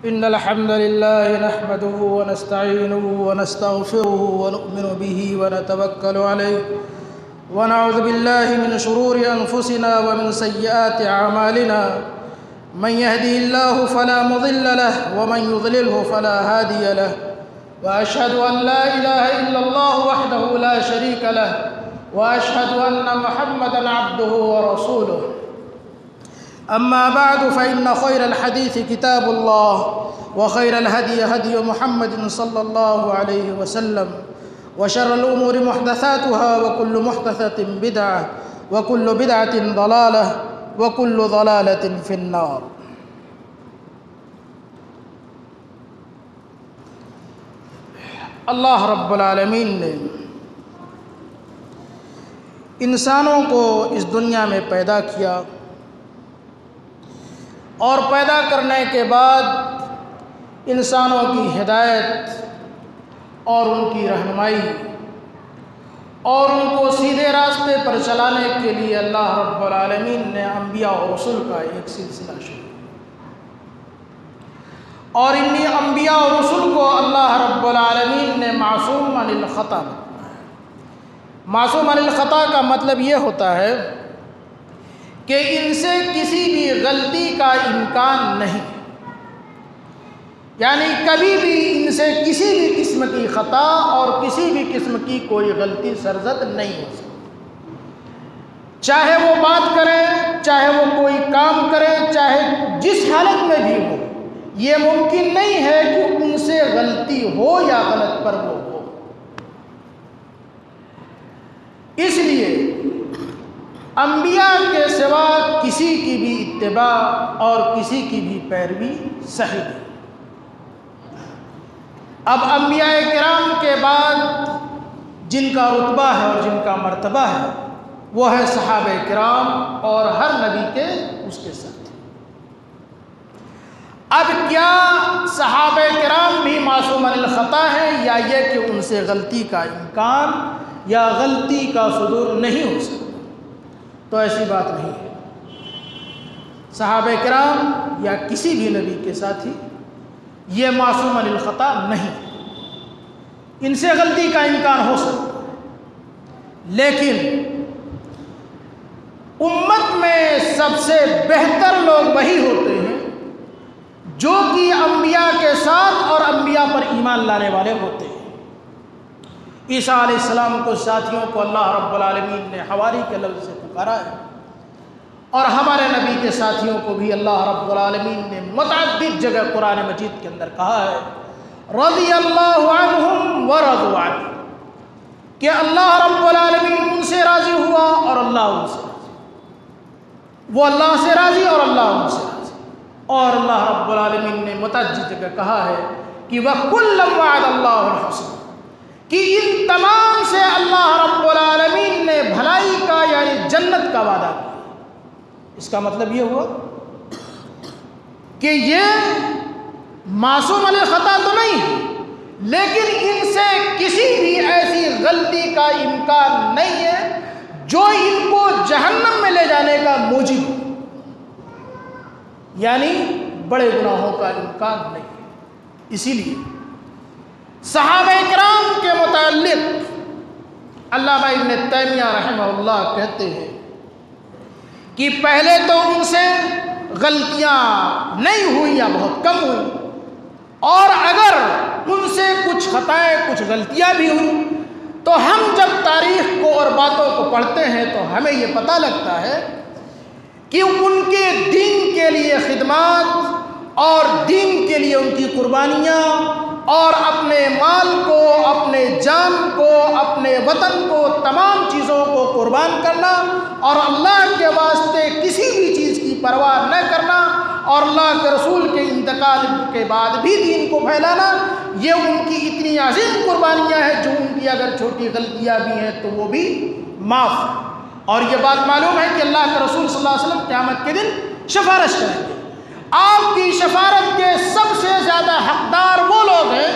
إن الحمد لله نحمده ونستعينه ونستغفره ونؤمن به ونتوكل عليه ونعوذ بالله من شرور أنفسنا ومن سيئات أعمالنا من يهده الله فلا مضل له ومن يضلله فلا هادي له وأشهد أن لا إله إلا الله وحده لا شريك له وأشهد أن محمدًا عبده ورسوله أما بعد فإن خير الحديث كتاب الله وخير الهدي هدي محمد صلى الله عليه وسلم وشر الأمور محدثاتها وكل محدثة بدعة وكل بدعة ضلالة وكل ضلالة في النار۔ اللہ رب العالمین نے انسانوں کو اس دنیا میں پیدا کیا اور پیدا کرنے کے بعد انسانوں کی ہدایت اور ان کی رہنمائی اور ان کو سیدھے راستے پر چلانے کے لیے اللہ رب العالمین نے انبیاء اور رسول کا ایک سلسلہ شروع اور انہی انبیاء اور رسول کو اللہ رب العالمین نے معصوم عن الخطا بنایا۔ معصوم عن الخطا کا مطلب یہ ہوتا ہے کہ ان سے کسی بھی غلطی کا امکان نہیں، یعنی کبھی بھی ان سے کسی بھی قسم کی خطا اور کسی بھی قسم کی کوئی غلطی سرزد نہیں ہو سکتی، چاہے وہ بات کرے، چاہے وہ کوئی کام کرے، چاہے جس حالت میں بھی ہو، یہ ممکن نہیں ہے کہ ان سے غلطی ہو یا غلط پر وہ ہو۔ اس لیے انبیاء کے سوا کسی کی بھی اتباع اور کسی کی بھی پیروی صحیح نہیں۔ اب انبیاء کرام کے بعد جن کا رتبہ ہے اور جن کا مرتبہ ہے وہ ہے صحابہ کرام اور ہر نبی کے اس کے ساتھ۔ اب کیا صحابہ کرام بھی معصوم عن الخطا ہیں یا یہ کہ ان سے غلطی کا امکان یا غلطی کا صدور نہیں ہو سکتا؟ تو ایسی بات نہیں ہے۔ صحابہ کرام یا کسی بھی نبی کے ساتھی یہ معصوم عن الخطا نہیں، ان سے غلطی کا امکان ہو سکتا ہے، لیکن امت میں سب سے بہتر لوگ وہی ہوتے ہیں جو کہ انبیاء کے ساتھ اور انبیاء پر ایمان لانے والے ہوتے ہیں۔ عیسیٰ علیہ السلام کو ساتھیوں کو اللہ رب العالمین نے حواری کے لفظ سے پکارا ہے، اور ہمارے نبی کے ساتھیوں کو بھی اللہ رب العالمین نے متعدد جگہ قرآن مجید کے اندر کہا ہے رضی اللہ عنہم ورضوا عنہ، کہ اللہ رب العالمین ان سے راضی ہوا اور اللہ ان سے راضی، وہ اللہ سے راضی اور اللہ ان سے راضی۔ اور اللہ رب العالمین نے متعدد جگہ کہا ہے کہ وَكُلًّا وَعَدَ اللَّهُ الْحُسْنَىٰ، کہ ان تمام سے اللہ رب العالمین نے بھلائی کا یعنی جنت کا وعدہ کیا۔ اس کا مطلب یہ ہوا کہ یہ معصوم عن الخطا تو نہیں ہے، لیکن ان سے کسی بھی ایسی غلطی کا امکان نہیں ہے جو ان کو جہنم میں لے جانے کا موجب ہو، یعنی بڑے گناہوں کا امکان نہیں ہے۔ اسی لیے صحابہ کرام کے متعلق علامہ ابن تیمیہ رحمہ اللہ کہتے ہیں کہ پہلے تو ان سے غلطیاں نہیں ہوئی یا بہت کم ہوئی، اور اگر ان سے کچھ خطائیں کچھ غلطیاں بھی ہوئی تو ہم جب تاریخ کو اور باتوں کو پڑھتے ہیں تو ہمیں یہ پتہ لگتا ہے کہ ان کے دین کے لیے خدمات اور دین کے لیے ان کی قربانیاں اور اپنے مال کو، اپنے جان کو، اپنے وطن کو، تمام چیزوں کو قربان کرنا اور اللہ کے واسطے کسی بھی چیز کی پرواہ نہ کرنا اور اللہ کے رسول کے انتقال کے بعد بھی دین کو پھیلانا، یہ ان کی اتنی عظیم قربانیاں ہیں جو ان کی اگر چھوٹی غلطیاں بھی ہیں تو وہ بھی معاف ہیں۔ اور یہ بات معلوم ہے کہ اللہ کے رسول صلی اللہ علیہ وسلم قیامت کے دن سفارش کریں گے۔ آپ کی شفاعت کے سب سے زیادہ حقدار وہ لوگ ہیں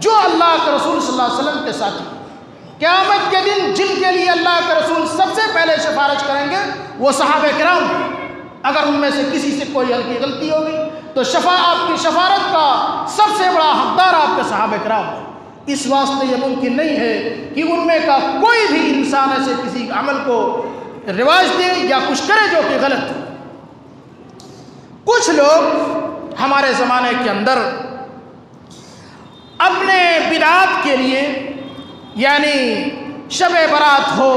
جو اللہ کے رسول صلی اللہ علیہ وسلم کے ساتھی ہیں۔ قیامت کے دن جن کے لیے اللہ کے رسول سب سے پہلے سفارش کریں گے وہ صحابہ کرام ہیں۔ اگر ان میں سے کسی سے کوئی ہلکی غلطی ہوگی، تو آپ کی شفاعت کا سب سے بڑا حقدار آپ کے صحابہ کرام ہیں۔ اس واسطے یہ ممکن نہیں ہے کہ ان میں کا کوئی بھی انسان ایسے کسی عمل کو رواج دے یا کچھ کرے جو کہ غلط ہے۔ کچھ لوگ ہمارے زمانے کے اندر اپنے بدعات کے لیے، یعنی شب برات ہو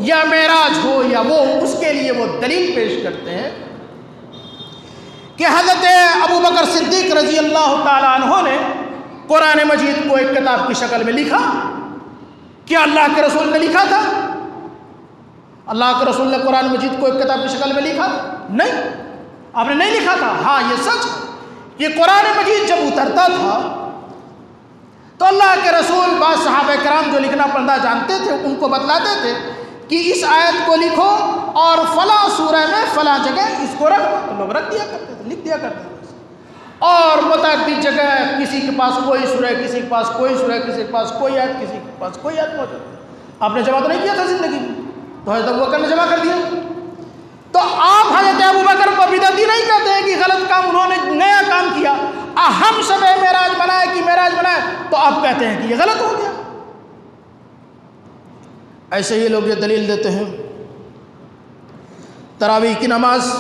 یا معراج ہو یا وہ اس کے لیے وہ دلیل پیش کرتے ہیں کہ حضرت ابوبکر صدیق رضی اللہ تعالیٰ عنہ نے قرآن مجید کو ایک کتاب کی شکل میں لکھا۔ کیا اللہ کے رسول نے لکھا تھا؟ اللہ کے رسول نے قرآن مجید کو ایک کتاب کی شکل میں لکھا؟ نہیں، آپ نے نہیں لکھا تھا۔ ہاں یہ سچ کہ قرآن مجید جب اترتا تھا تو اللہ کے رسول بعض صحابہ کرام جو لکھنا پڑھنا جانتے تھے ان کو بتلاتے تھے کہ اس آیت کو لکھو اور فلاں سورہ میں فلاں جگہ اس کو رکھو، تو لوگ رکھ دیا کرتے تھے، لکھ دیا کرتے تھے۔ اور متعدد جگہ کسی کے پاس کوئی سورہ، کسی کے پاس کوئی سورہ، کسی کے پاس کوئی آیت، کسی کے پاس کوئی آیت موجود۔ آپ نے جمع تو نہیں کیا تھا زندگی میں، تو حضرت ابوبکر نے جمع کر دیا۔ تو آپ حضرت ابوبکر کو بدعتی نہیں کہتے ہیں کہ غلط کام انہوں نے نیا کام کیا، ہم شب معراج بنائے کہ معراج بنائے، تو آپ کہتے ہیں کہ یہ غلط ہو گیا۔ ایسے ہی لوگ یہ دلیل دیتے ہیں تراویح کی نماز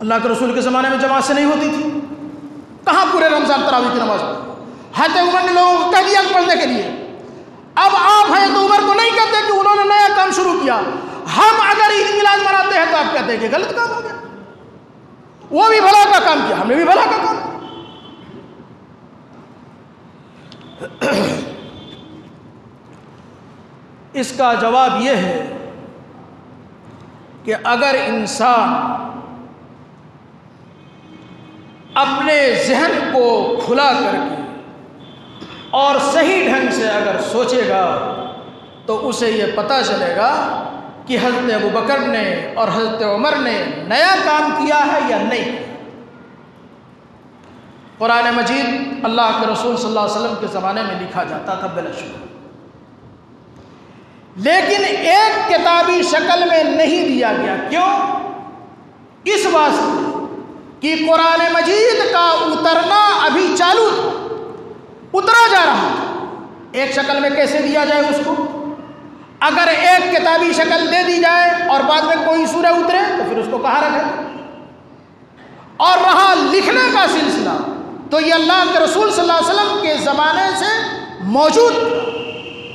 اللہ کے رسول کے زمانے میں جماعت سے نہیں ہوتی تھی، کہاں پورے رمضان تراویح کی نماز پڑھی؟ حضرت عمر نے لوگوں کو کہہ دیا پڑھنے کے لیے۔ اب آپ حضرت عمر کو نہیں کہتے کہ انہوں نے نیا کام شروع کیا، ہم اگر عید میلاد مناتے ہیں تو آپ کہتے ہیں کہ غلط کام ہو گیا، وہ بھی بھلا کا کام کیا، ہم نے بھی بھلا کا کام کیا۔ اس کا جواب یہ ہے کہ اگر انسان اپنے ذہن کو کھلا کر کے اور صحیح ڈھنگ سے اگر سوچے گا تو اسے یہ پتہ چلے گا کہ حضرت ابوبکر نے اور حضرت عمر نے نیا کام کیا ہے یا نہیں۔ قرآن مجید اللہ کے رسول صلی اللہ علیہ وسلم کے زمانے میں لکھا جاتا تھا بلا شبہ، لیکن ایک کتابی شکل میں نہیں دیا گیا۔ کیوں؟ اس واسطے کہ قرآن مجید کا اترنا ابھی چالو تھا، اترا جا رہا تھا۔ ایک شکل میں کیسے دیا جائے اس کو؟ اگر ایک کتابی شکل دے دی جائے اور بعد میں کوئی سورہ اترے تو پھر اس کو کہاں رکھے؟ اور رہا لکھنے کا سلسلہ تو یہ اللہ کے رسول صلی اللہ علیہ وسلم کے زمانے سے موجود تھا۔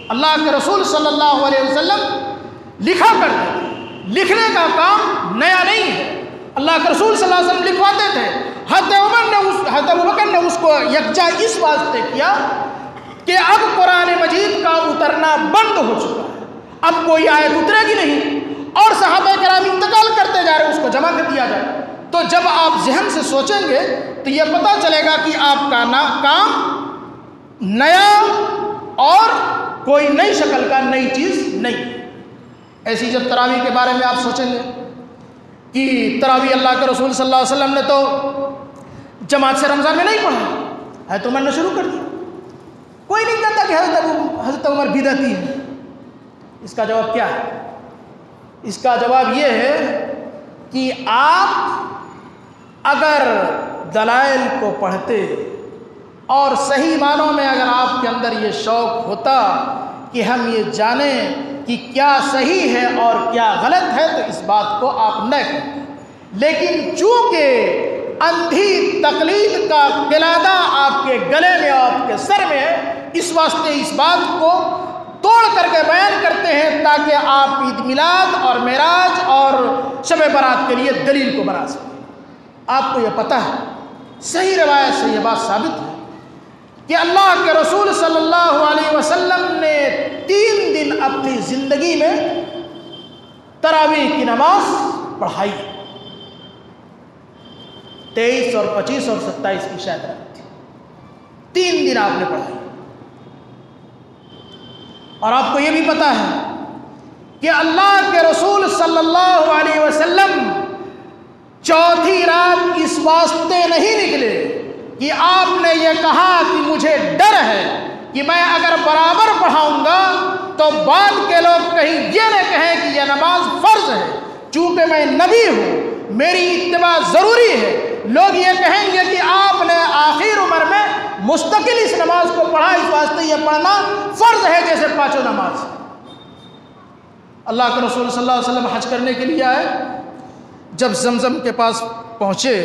اللہ کے رسول صلی اللہ علیہ وسلم لکھا کرتے تھے، لکھنے کا کام نیا نہیں ہے۔ اللہ کے رسول صلی اللہ علیہ وسلم لکھواتے تھے۔ حضرت ابوبکر نے اس کو یکجا اس واسطے کیا کہ اب قرآن مجید کا اترنا بند ہو چکا ہے، اب کوئی آیت اترے گی نہیں، اور صحابہ کرام انتقال کرتے جا رہے ہیں، اس کو جمع کر دیا جائے۔ تو جب آپ ذہن سے سوچیں گے تو یہ پتہ چلے گا کہ آپ کا کام نیا اور کوئی نئی شکل کا نئی چیز نہیں۔ ایسی جب تراویح کے بارے میں آپ سوچیں گے کہ تراویح اللہ کے رسول صلی اللہ علیہ وسلم نے تو جماعت سے رمضان میں نہیں پڑھا ہے، تو عمر نے شروع کر دیا۔ کوئی نہیں کہتا کہ حضرت عمر بدعتی ہے۔ اس کا جواب کیا ہے؟ اس کا جواب یہ ہے کہ آپ اگر دلائل کو پڑھتے اور صحیح معنوں میں اگر آپ کے اندر یہ شوق ہوتا کہ ہم یہ جانیں کہ کیا صحیح ہے اور کیا غلط ہے تو اس بات کو آپ نہ کرتے، لیکن چونکہ اندھی تقلید کا قلادہ آپ کے گلے میں اور آپ کے سر میں ہے، اس واسطے اس بات کو توڑ کر کے بیان کرتے ہیں تاکہ آپ عید میلاد اور معراج اور شب برات کے لیے دلیل کو بنا سکیں۔ آپ کو یہ پتہ ہے، صحیح روایت سے یہ بات ثابت ہے کہ اللہ کے رسول صلی اللہ علیہ وسلم نے 3 دن اپنی زندگی میں تراویح کی نماز پڑھائی، 23 اور 25 اور 27 کی شاید رات تھی، 3 دن آپ نے پڑھائی۔ اور آپ کو یہ بھی پتا ہے کہ اللہ کے رسول صلی اللہ علیہ وسلم چوتھی رات اس واسطے نہیں نکلے کہ آپ نے یہ کہا کہ مجھے ڈر ہے کہ میں اگر برابر پڑھاؤں گا تو بعد کے لوگ کہیں یہ نہ کہیں کہ یہ نماز فرض ہے، چونکہ میں نبی ہوں میری اتباع ضروری ہے۔ لوگ یہ کہیں گے کہ آپ نے آخر عمر میں مستقل اس نماز کو پڑھا، اس واسطے یہ پڑھنا فرض ہے جیسے پانچوں نماز۔ اللہ کے رسول صلی اللہ علیہ وسلم حج کرنے کے لیے آئے، جب زمزم کے پاس پہنچے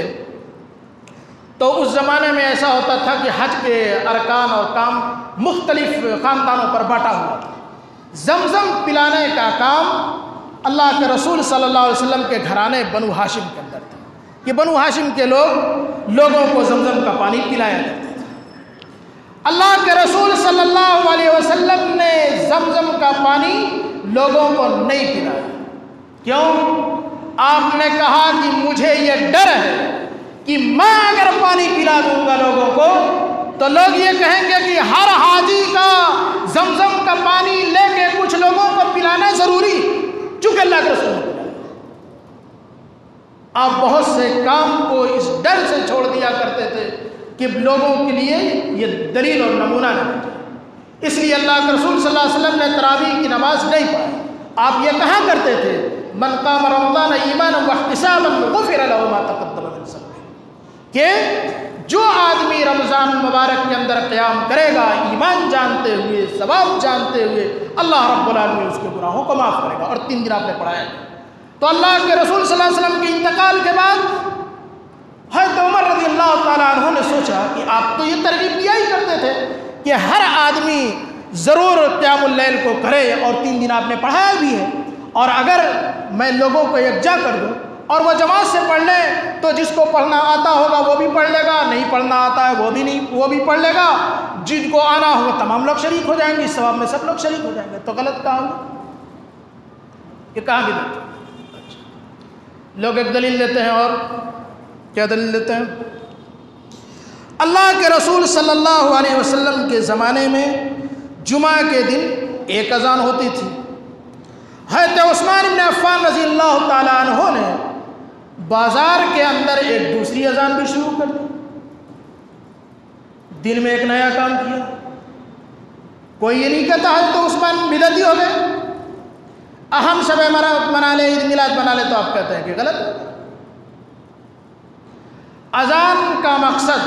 تو اس زمانے میں ایسا ہوتا تھا کہ حج کے ارکان اور کام مختلف خاندانوں پر بانٹا ہوا تھا۔ زمزم پلانے کا کام اللہ کے رسول صلی اللہ علیہ وسلم کے گھرانے بنو ہاشم کے اندر تھا کہ بنو ہاشم کے لوگوں کو زمزم کا پانی پلایا کرتے تھے۔ اللہ کے رسول صلی اللہ علیہ وسلم نے زمزم کا پانی لوگوں کو نہیں پلایا۔ کیوں؟ آپ نے کہا کہ مجھے یہ ڈر ہے کہ میں اگر پانی پلا دوں گا لوگوں کو تو لوگ یہ کہیں گے کہ ہر حاجی کا زمزم کا پانی لے کے کچھ لوگوں کو پلانا ضروری، چونکہ اللہ کے رسول نے آپ بہت سے کام کو اس ڈر سے چھوڑ دیا کرتے تھے کہ لوگوں کے لیے یہ دلیل اور نمونہ نہیں تھا۔ اس لیے اللہ کے رسول صلی اللہ علیہ وسلم نے تراویح کی نماز نہیں پڑھی۔ آپ یہ کہا کرتے تھے من قام رمضان ایمانا واحتسابا غفر له ما تقدم من ذنبه، کہ جو آدمی رمضان مبارک کے اندر قیام کرے گا ایمان جانتے ہوئے، ثواب جانتے ہوئے، اللہ رب العالمین اس کے گناہوں کو معاف کرے گا۔ اور 3 دن آپ نے پڑھایا۔ تو اللہ کے رسول صلی اللہ علیہ وسلم کے انتقال کے بعد حضرت عمر رضی اللہ تعالیٰ عنہ نے سوچا کہ آپ تو یہ ترغیب دیا ہی کرتے تھے کہ ہر آدمی ضرور قیام اللیل کو کرے، اور 3 دن آپ نے پڑھایا بھی ہے، اور اگر میں لوگوں کو یکجا کر دوں اور وہ جماعت سے پڑھ لیں تو جس کو پڑھنا آتا ہوگا وہ بھی پڑھ لے گا، نہیں پڑھنا آتا ہے وہ بھی پڑھ لے گا، جن کو آنا ہوگا تمام لوگ شریک ہو جائیں گے، اس ثواب میں سب لوگ شریک ہو جائیں گے۔ تو غلط کہا ہوگا؟ یہ کہاں کی بات ہے؟ لوگ ایک دلیل دیتے ہیں، اور کیا دلیل دیتے ہیں؟ اللہ کے رسول صلی اللہ علیہ وسلم کے زمانے میں جمعہ کے دن ایک اذان ہوتی تھی۔ حضرت عثمان بن عفان رضی اللہ تعالیٰ عنہ نے بازار کے اندر ایک دوسری اذان بھی شروع کر دی۔ دن میں ایک نیا کام کیا۔ کوئی یہ نہیں کہتا حضرت عثمان بدعتی ہو گئے، اہم شب منا لے، عید میلاد منا لے، تو آپ کہتے ہیں کہ غلط ہے۔ اذان کا مقصد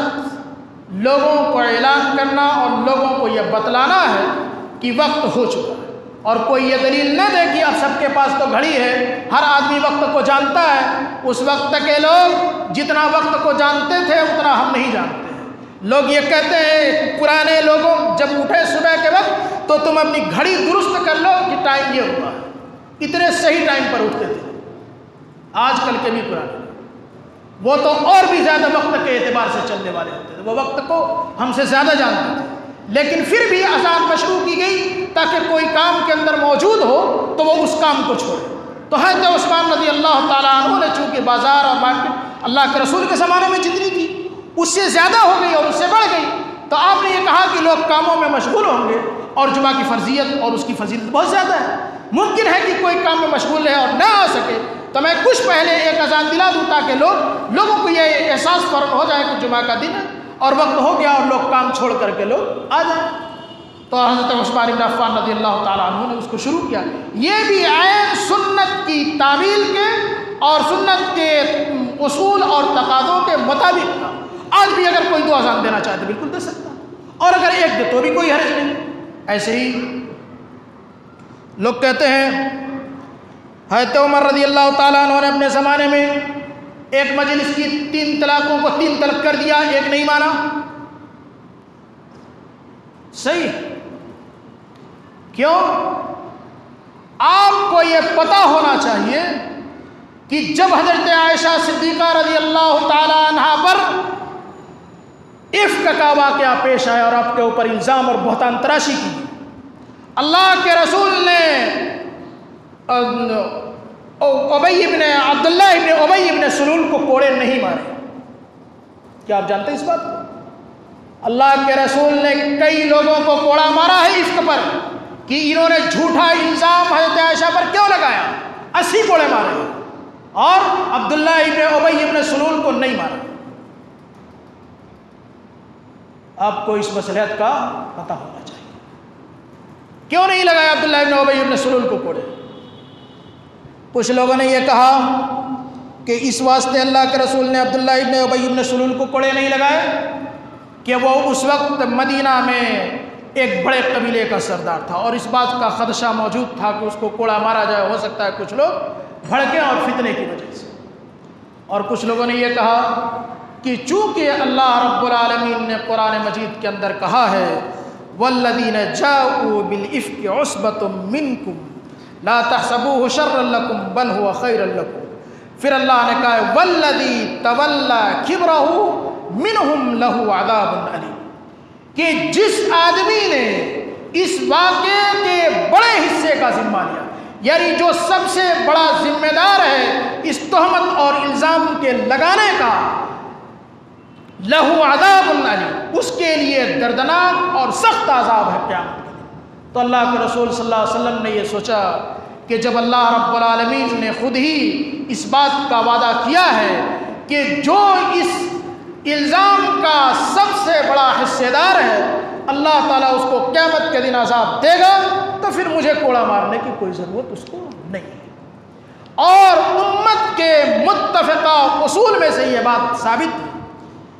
لوگوں کو اعلان کرنا اور لوگوں کو یہ بتلانا ہے کہ وقت ہو چکا ہے، اور کوئی یہ دلیل نہ دے کہ اب سب کے پاس تو گھڑی ہے، ہر آدمی وقت کو جانتا ہے۔ اس وقت کے لوگ جتنا وقت کو جانتے تھے اتنا ہم نہیں جانتے ہیں۔ لوگ یہ کہتے ہیں پرانے لوگوں جب اٹھے صبح کے وقت تو تم اپنی گھڑی درست کر لو کہ ٹائم یہ ہوا ہے، اتنے صحیح ٹائم پر اٹھتے تھے۔ آج کل کے بھی پرانے وہ تو اور بھی زیادہ وقت کے اعتبار سے چلنے والے ہوتے تھے، وہ وقت کو ہم سے زیادہ جانتے تھے، لیکن پھر بھی اذان مشروع کی گئی تاکہ کوئی کام کے اندر موجود ہو تو وہ اس کام کو چھوڑے۔ تو حضرت عثمان رضی اللہ تعالیٰ عنہ نے چونکہ بازار اور مارکیٹ اللہ کے رسول کے زمانے میں جتنی تھی اس سے زیادہ ہو گئی اور اس سے بڑھ گئی، تو آپ نے یہ کہا کہ لوگ کاموں میں مشغول ہوں گے، اور جمعہ کی فرضیت اور اس کی فضیلت بہت زیادہ ہے۔ ممکن ہے کہ کوئی کام میں مشغول ہے اور نہ آ سکے، تو میں کچھ پہلے ایک اذان دلا دوں تاکہ لوگوں کو یہ احساس فوراً ہو جائے کہ جمعہ کا دن ہے اور وقت ہو گیا اور لوگ کام چھوڑ کر کے لوگ آ جائیں۔ تو حضرت عثمان بن عفان رضی اللہ تعالیٰ عنہ نے اس کو شروع کیا۔ یہ بھی عین سنت کی تعمیل کے اور سنت کے اصول اور تقاضوں کے مطابق تھا۔ آج بھی اگر کوئی 2 اذان دینا چاہے تو بالکل دے سکتا، اور اگر ایک دے تو بھی کوئی حرج نہیں۔ ایسے ہی لوگ کہتے ہیں حضرت عمر رضی اللہ تعالیٰ عنہ نے اپنے زمانے میں ایک مجلس کی 3 طلاقوں کو 3 طلق کر دیا، ایک نہیں مانا۔ صحیح؟ کیوں؟ آپ کو یہ پتا ہونا چاہیے کہ جب حضرت عائشہ صدیقہ رضی اللہ تعالیٰ عنہ پر افک کا واقعہ پیش آیا اور آپ کے اوپر الزام اور بہتان تراشی کی، اللہ کے رسول نے عبداللہ ابن ابی ابن سلول کو کوڑے نہیں مارے۔ کیا آپ جانتے ہیں اس بات کو؟ اللہ کے رسول نے کئی لوگوں کو کوڑا مارا ہے افک پر کہ انہوں نے جھوٹا الزام حضرت عائشہ پر کیوں لگایا، 80 کوڑے مارے، اور عبداللہ ابن ابی ابن سلول کو نہیں مارا۔ آپ کو اس مصلحت کا پتہ ہونا چاہیے، کیوں نہیں لگایا عبداللہ ابن ابی ابن سلول کو کوڑے؟ کچھ لوگوں نے یہ کہا کہ اس واسطے اللہ کے رسول نے عبداللہ ابن ابی ابن سلول کو کوڑے نہیں لگائے کہ وہ اس وقت مدینہ میں ایک بڑے قبیلے کا سردار تھا اور اس بات کا خدشہ موجود تھا کہ اس کو کوڑا مارا جائے، ہو سکتا ہے کچھ لوگ بھڑکیں اور فتنے کی وجہ سے۔ اور کچھ لوگوں نے یہ کہا کہ چونکہ اللہ رب العالمین نے قرآن مجید کے اندر کہا ہے والذین جاؤوا بالافک عصبۃ منکم لا تحسبوه شرا لکم بل هو خیرا لکم، پھر اللہ نے کہا ہے والذی تولی کبرہ منہم لہ عذاب علیم، کہ جس آدمی نے اس واقعے کے بڑے حصے کا ذمہ لیا، یعنی جو سب سے بڑا ذمہ دار ہے اس تہمت اور الزام کے لگانے کا، لہو عذاب علیم، اس کے لیے دردناک اور سخت عذاب ہے قیامت کے دن۔ تو اللہ کے رسول صلی اللہ علیہ وسلم نے یہ سوچا کہ جب اللہ رب العالمین نے خود ہی اس بات کا وعدہ کیا ہے کہ جو اس الزام کا سب سے بڑا حصے دار ہے اللہ تعالیٰ اس کو قیامت کے دن عذاب دے گا، تو پھر مجھے کوڑا مارنے کی کوئی ضرورت اس کو نہیں ہے۔ اور امت کے متفقہ اصول میں سے یہ بات ثابت ہے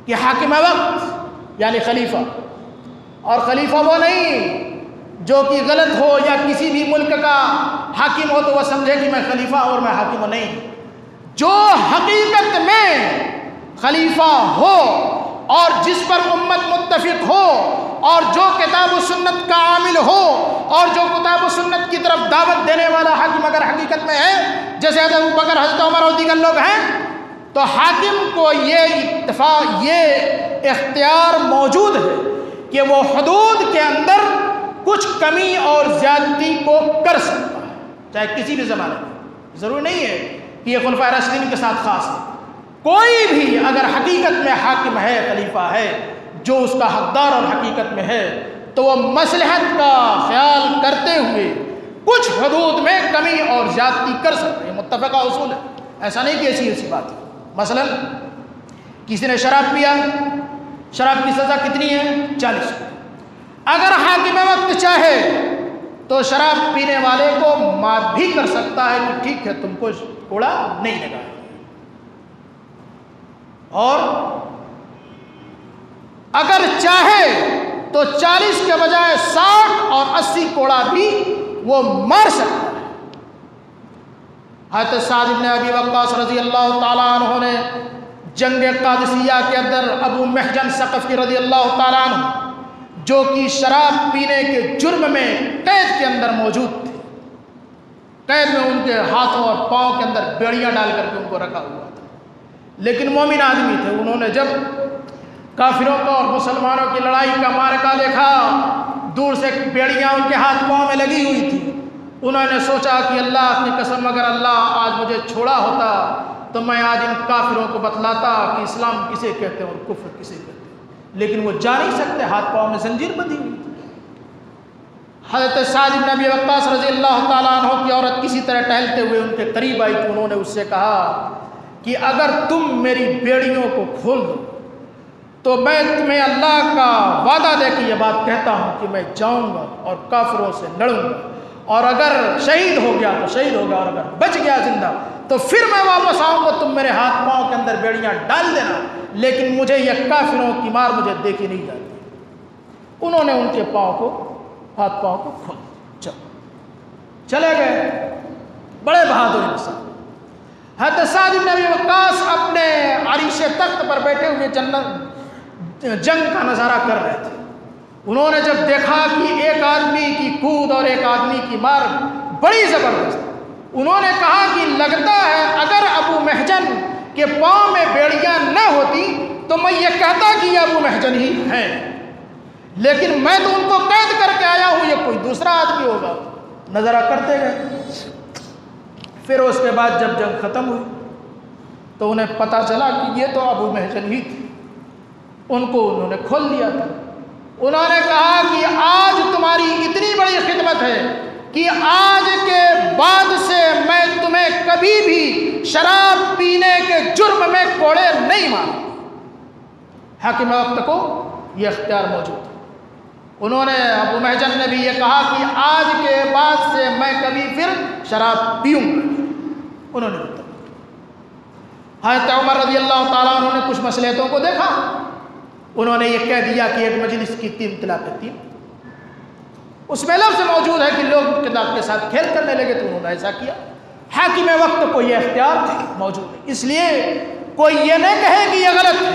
کہ حاکم وقت یعنی خلیفہ، اور خلیفہ وہ نہیں جو کہ غلط ہو یا کسی بھی ملک کا حاکم ہو تو وہ سمجھے کہ میں خلیفہ اور میں حاکم ہوں، نہیں، جو حقیقت میں خلیفہ ہو اور جس پر امت متفق ہو اور جو کتاب و سنت کا عامل ہو اور جو کتاب و سنت کی طرف دعوت دینے والا حاکم اگر حقیقت میں ہے، جیسے حضرت ابوبکر، حضرت عمر اور دیگر لوگ ہیں، تو حاکم کو یہ اتفاق، یہ اختیار موجود ہے کہ وہ حدود کے اندر کچھ کمی اور زیادتی کو کر سکتا ہے، چاہے کسی بھی زمانے میں، ضروری نہیں ہے کہ یہ خلفائے راشدین کے ساتھ خاص ہے۔ کوئی بھی اگر حقیقت میں حاکم ہے، خلیفہ ہے، جو اس کا حقدار اور حقیقت میں ہے، تو وہ مصلحت کا خیال کرتے ہوئے کچھ حدود میں کمی اور زیادتی کر سکتے ہیں، متفقہ اصول ہے، ایسا نہیں کہ ایسی بات ہے۔ مثلا کسی نے شراب پیا، شراب کی سزا کتنی ہے؟ 40۔ اگر حاکم وقت چاہے تو شراب پینے والے کو معاف بھی کر سکتا ہے کہ ٹھیک ہے تم کو کوڑا نہیں لگا، اور اگر چاہے تو 40 کے بجائے 60 اور 80 کوڑا بھی وہ مار سکتا ہے۔ حضرت سعد بن ابی وقاص رضی اللہ تعالیٰ عنہ نے جنگ قادسیہ کے اندر ابو محجن ثقفی رضی اللہ تعالیٰ عنہ، جو کہ شراب پینے کے جرم میں قید کے اندر موجود تھے، قید میں ان کے ہاتھوں اور پاؤں کے اندر بیڑیاں ڈال کر کے ان کو رکھا ہوا تھا، لیکن مومن آدمی تھے۔ انہوں نے جب کافروں کا اور مسلمانوں کی لڑائی کا معرکہ دیکھا، دور سے بیڑیاں ان کے ہاتھ پاؤں میں لگی ہوئی تھی، انہوں نے سوچا کہ اللہ کی قسم اگر اللہ آج مجھے چھوڑا ہوتا تو میں آج ان کافروں کو بتلاتا کہ اسلام کسے کہتے ہیں اور کفر کسے کہتے ہیں، لیکن وہ جا نہیں سکتے، ہاتھ پاؤں میں زنجیر بندھی ہوئی تھی۔ حضرت سعد بن ابی وقاص رضی اللہ تعالیٰ عنہ کی عورت کسی طرح ٹہلتے ہوئے ان کے قریب آئی تو انہوں نے اس سے کہا کہ اگر تم میری بیڑیوں کو کھول دو تو میں تمہیں اللہ کا وعدہ دے کے یہ بات کہتا ہوں کہ میں جاؤں گا اور کافروں سے لڑوں گا، اور اگر شہید ہو گیا تو شہید ہوگا، اور اگر بچ گیا زندہ تو پھر میں واپس آؤں گا، تم میرے ہاتھ پاؤں کے اندر بیڑیاں ڈال دینا، لیکن مجھے یہ کافروں کی مار مجھے دیکھی نہیں جاتی۔ انہوں نے ان کے پاؤں کو، ہاتھ پاؤں کو کھول چلے گئے، بڑے بہادر انسان۔ حضرت سعد بن ابی وقاص اپنے عریش تخت پر بیٹھے ہوئے جنگ کا نظارہ کر رہے تھے۔ انہوں نے جب دیکھا کہ ایک آدمی کی کود اور ایک آدمی کی مار بڑی زبردست، انہوں نے کہا کہ لگتا ہے اگر ابو محجن کے پاؤں میں بیڑیاں نہ ہوتی تو میں یہ کہتا کہ یہ ابو محجن ہی ہیں، لیکن میں تو ان کو قید کر کے آیا ہوں، یہ کوئی دوسرا آدمی ہوگا۔ نظارہ کرتے گئے، پھر اس کے بعد جب جنگ ختم ہوئی تو انہیں پتہ چلا کہ یہ تو ابو محجن ہی تھی، ان کو انہوں نے کھول دیا تھا۔ انہوں نے کہا کہ آج تمہاری اتنی بڑی خدمت ہے کہ آج کے بعد سے میں تمہیں کبھی بھی شراب پینے کے جرم میں کوڑے نہیں ماروں۔ حاکم وقت کو یہ اختیار موجود ہے۔ انہوں نے، ابو محجن نے بھی یہ کہا کہ آج کے بعد سے میں کبھی پھر شراب پیوں گا، انہوں نے بتایا۔ حضرت عمر رضی اللہ تعالیٰ عنہ نے کچھ مصلحتوں کو دیکھا، انہوں نے یہ کہہ دیا کہ ایک مجلس کی 3 طلاقیں 3، اس میں لفظ موجود ہے کہ لوگ کتاب کے ساتھ کھیل کرنے لگے تو انہوں نے ایسا کیا۔ حاکم وقت کو یہ اختیار موجود ہے، اس لیے کوئی یہ نہ کہے کہ یہ غلط ہے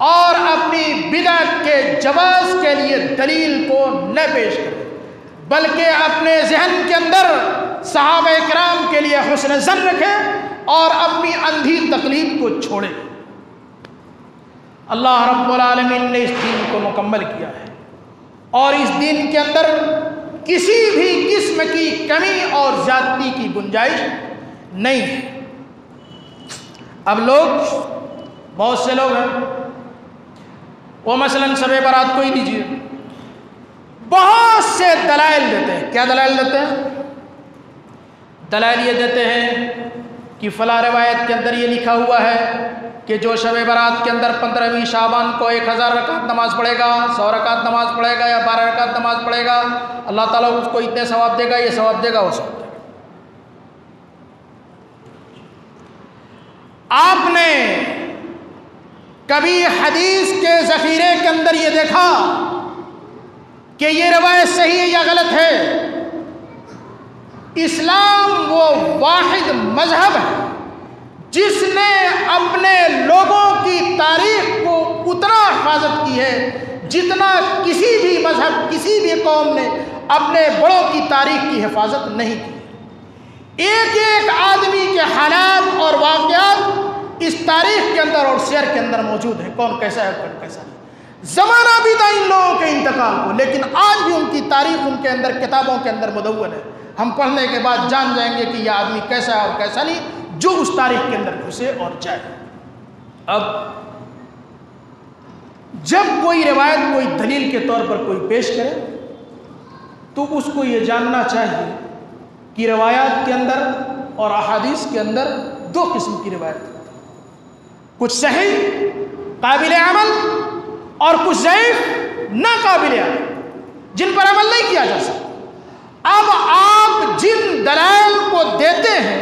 اور اپنی بدعت کے جواز کے لیے دلیل کو نہ پیش کرے، بلکہ اپنے ذہن کے اندر صحابہ کرام کے لیے حسن ظن رکھے اور اپنی اندھی تقلید کو چھوڑے۔ اللہ رب العالمین نے اس دین کو مکمل کیا ہے اور اس دین کے اندر کسی بھی قسم کی کمی اور زیادتی کی گنجائش نہیں ہے۔ اب لوگ، بہت سے لوگ ہیں، وہ مثلاً شب برات کو ہی لیجیے، بہت سے دلائل دیتے ہیں۔ کیا دلائل دیتے ہیں؟ دلائل یہ دیتے ہیں کہ فلاں روایت کے اندر یہ لکھا ہوا ہے کہ جو شب برات کے اندر 15ویں شعبان کو 1000 رکعت نماز پڑھے گا، 100 رکعت نماز پڑھے گا یا 12 رکعت نماز پڑھے گا، اللہ تعالیٰ اس کو اتنے ثواب دے گا، یہ ثواب دے گا، وہ ثواب دے گا۔ آپ نے کبھی حدیث کے ذخیرے کے اندر یہ دیکھا کہ یہ روایت صحیح ہے یا غلط ہے؟ اسلام وہ واحد مذہب ہے جس نے اپنے لوگوں کی تاریخ کو اتنا حفاظت کی ہے جتنا کسی بھی مذہب، کسی بھی قوم نے اپنے بڑوں کی تاریخ کی حفاظت نہیں کی۔ ایک ایک آدمی کے حالات اور واقعات اس تاریخ کے اندر اور سیر کے اندر موجود ہیں، کون کیسا ہے کون کیسا نہیں۔ زمانہ بھی تھا ان لوگوں کے انتقال کو، لیکن آج بھی ان کی تاریخ ان کے اندر کتابوں کے اندر مدون ہے۔ ہم پڑھنے کے بعد جان جائیں گے کہ یہ آدمی کیسا ہے اور کیسا نہیں، جو اس تاریخ کے اندر گھسے اور جائے۔ اب جب کوئی روایت کوئی دلیل کے طور پر کوئی پیش کرے تو اس کو یہ جاننا چاہیے کہ روایات کے اندر اور احادیث کے اندر 2 قسم کی روایت ہوتی ہیں، کچھ صحیح قابل عمل اور کچھ ضعیف ناقابل عمل جن پر عمل نہیں کیا جا سکتا۔ اب آپ جن دلائل کو دیتے ہیں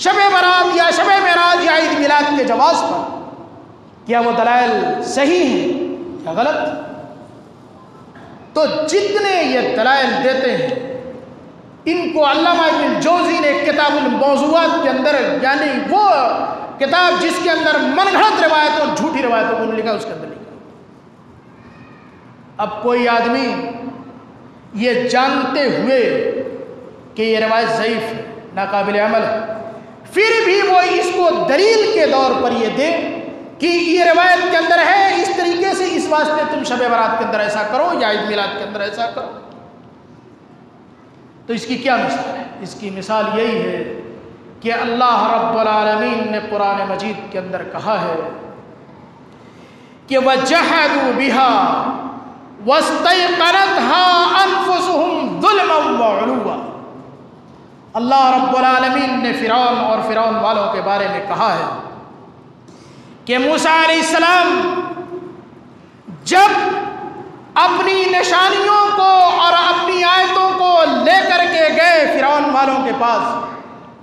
شب برات یا شب معراج یا عید میلاد کے جواز پر، کیا وہ دلائل صحیح ہیں یا غلط؟ تو جتنے یہ دلائل دیتے ہیں ان کو علامہ ابن الجوزی نے کتاب الموضوعات کے اندر، یعنی وہ کتاب جس کے اندر من گھڑت روایت اور جھوٹی روایتوں کو لکھا، اس کے اندر لکھا۔ اب کوئی آدمی یہ جانتے ہوئے کہ یہ روایت ضعیف ہے، ناقابل عمل ہے، پھر بھی وہ اس کو دلیل کے طور پر یہ دے کہ یہ روایت کے اندر ہے، اس طریقے سے اس واسطے تم شب برات کے اندر ایسا کرو یا عید میلاد کے اندر ایسا کرو، تو اس کی کیا مثال ہے؟ اس کی مثال یہی ہے کہ اللہ رب العالمین نے قرآن مجید کے اندر کہا ہے کہ وَجَحَدُوا بِهَا وَاسْتَيْقَنَتْهَا أَنفُسُهُمْ ظُلْمًا وَعُلُوًّا۔ اللہ رب العالمین نے فرعون اور فرعون والوں کے بارے میں کہا ہے کہ موسیٰ علیہ السلام جب اپنی نشانیوں کو اور اپنی آیتوں کو لے کر کے گئے فرعون والوں کے پاس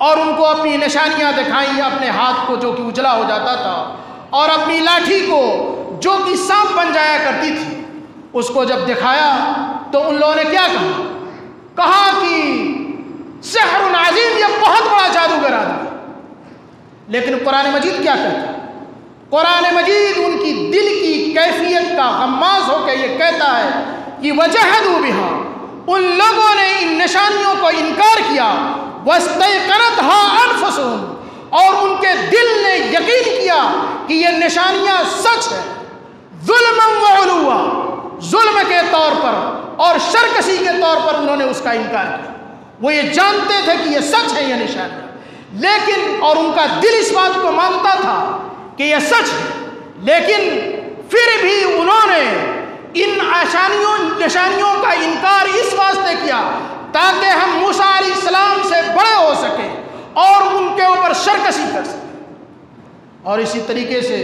اور ان کو اپنی نشانیاں دکھائیں، اپنے ہاتھ کو جو کہ اجلا ہو جاتا تھا اور اپنی لاٹھی کو جو کہ سانپ بن جایا کرتی تھی اس کو جب دکھایا تو ان لوگوں نے کیا کہا کہ سحر عظیم، یہ بہت بڑا جادوگر آدمی۔ لیکن قرآن مجید کیا کہتا ہے؟ قرآن مجید ان کی دل کی کیفیت کا غماز ہو کے یہ کہتا ہے کہ وَجَحَدُوا بِهَا، ان لوگوں نے ان نشانیوں کو انکار کیا، وَاسْتَيْقَنَتْهَا أَنفُسُهُمْ، اور ان کے دل نے یقین کیا کہ یہ نشانیاں سچ ہے، ظُلْمًا وَعُلُوًّا، ظلم کے طور پر اور شرکشی کے طور پر انہوں نے اس کا انکار کیا۔ وہ یہ جانتے تھے کہ یہ سچ ہے یہ نشانیاں، لیکن اور ان کا دل اس بات کو مانتا تھا کہ یہ سچ ہے، لیکن پھر بھی انہوں نے ان نشانیوں کا انکار اس واسطے کیا تاکہ ہم موسیٰ علیہ السلام سے بڑے ہو سکیں اور ان کے اوپر شرکشی کر سکیں۔ اور اسی طریقے سے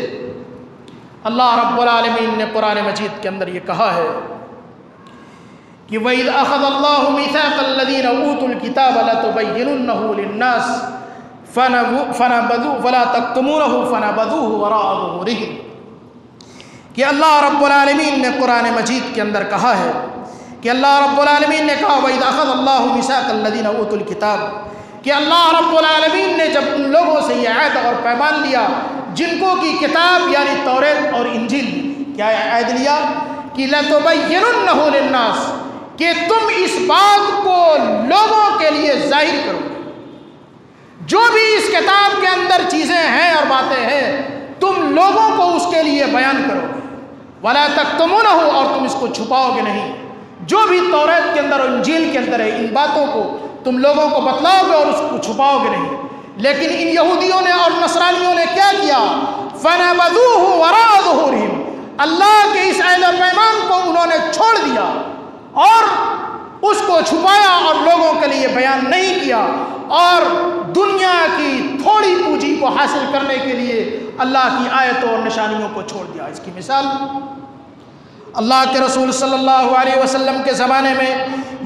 اللہ رب العالمین نے قرآن مجید کے اندر یہ کہا ہے کہ وَإِذْ أَخَذَ اللَّهُ مِيثَاقَ الَّذِينَ أُوتُوا الْكِتَابَ لَتُبَيِّنُنَّهُ لِلنَّاسِ فلا تکتمونہ فنبذوہ وراء ظہورہم، کہ اللہ رب العالمین نے قرآن مجید کے اندر کہا ہے کہ اللہ رب العالمین نے کہا وَإِذْ أَخَذَ اللَّهُ مِيثَاقَ الَّذِينَ أُوتُوا الْكِتَابَ، کہ اللہ رب العالمین نے جب ان لوگوں سے یہ عہد اور پیمان لیا جن کو کی کتاب یعنی توریت اور انجیل، کیا عہد لیا کہ لَتُبَيِّنُنَّهُ لِلنَّاسِ، کہ تم اس بات کو لوگوں کے لیے ظاہر کرو گے، جو بھی اس کتاب کے اندر چیزیں ہیں اور باتیں ہیں تم لوگوں کو اس کے لیے بیان کرو گے، وَلَا تَكْتُمُونَهُ، اور تم اس کو چھپاؤ گے نہیں، جو بھی توریت کے اندر اور انجیل کے اندر ہے ان باتوں کو تم لوگوں کو بتلاؤ گے اور اس کو چھپاؤ گے نہیں۔ لیکن ان یہودیوں نے اور نصرانیوں نے کیا کیا؟ فَنَبَذُوهُ وَرَاءَ ظُهُورِهِمْ، اللہ کے اس عہد و پیمان کو انہوں نے چھوڑ دیا اور اس کو چھپایا اور لوگوں کے لیے بیان نہیں کیا، اور دنیا کی تھوڑی پونجی کو حاصل کرنے کے لیے اللہ کی آیتوں اور نشانیوں کو چھوڑ دیا۔ اس کی مثال اللہ کے رسول صلی اللہ علیہ وسلم کے زمانے میں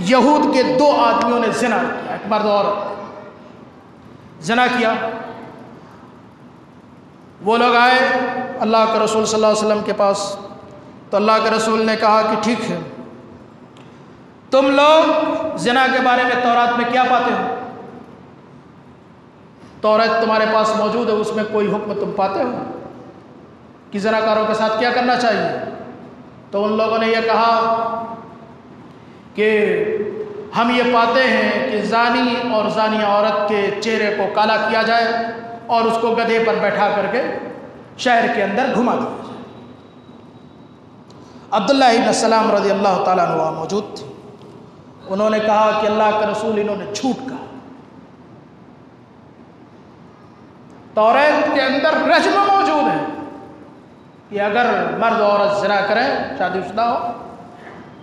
یہود کے 2 آدمیوں نے زنا کیا، ایک مرد اور زنا کیا۔ وہ لوگ آئے اللہ کے رسول صلی اللہ علیہ وسلم کے پاس، تو اللہ کے رسول نے کہا کہ ٹھیک ہے، تم لوگ زنا کے بارے میں تورات میں کیا پاتے ہو؟ تورات تمہارے پاس موجود ہے، اس میں کوئی حکم تم پاتے ہو کہ زناکاروں کے ساتھ کیا کرنا چاہیے؟ تو ان لوگوں نے یہ کہا کہ ہم یہ پاتے ہیں کہ زانی اور زانیہ عورت کے چہرے کو کالا کیا جائے اور اس کو گدھے پر بیٹھا کر کے شہر کے اندر گھما دیا جائے۔ عبداللہ ابن سلام رضی اللہ تعالیٰ عنہ موجود تھے، انہوں نے کہا کہ اللہ کے رسول انہوں نے جھوٹ کہا، توریت کے اندر رجم موجود ہے کہ اگر مرد اور عورت زنا کریں، شادی شدہ ہو،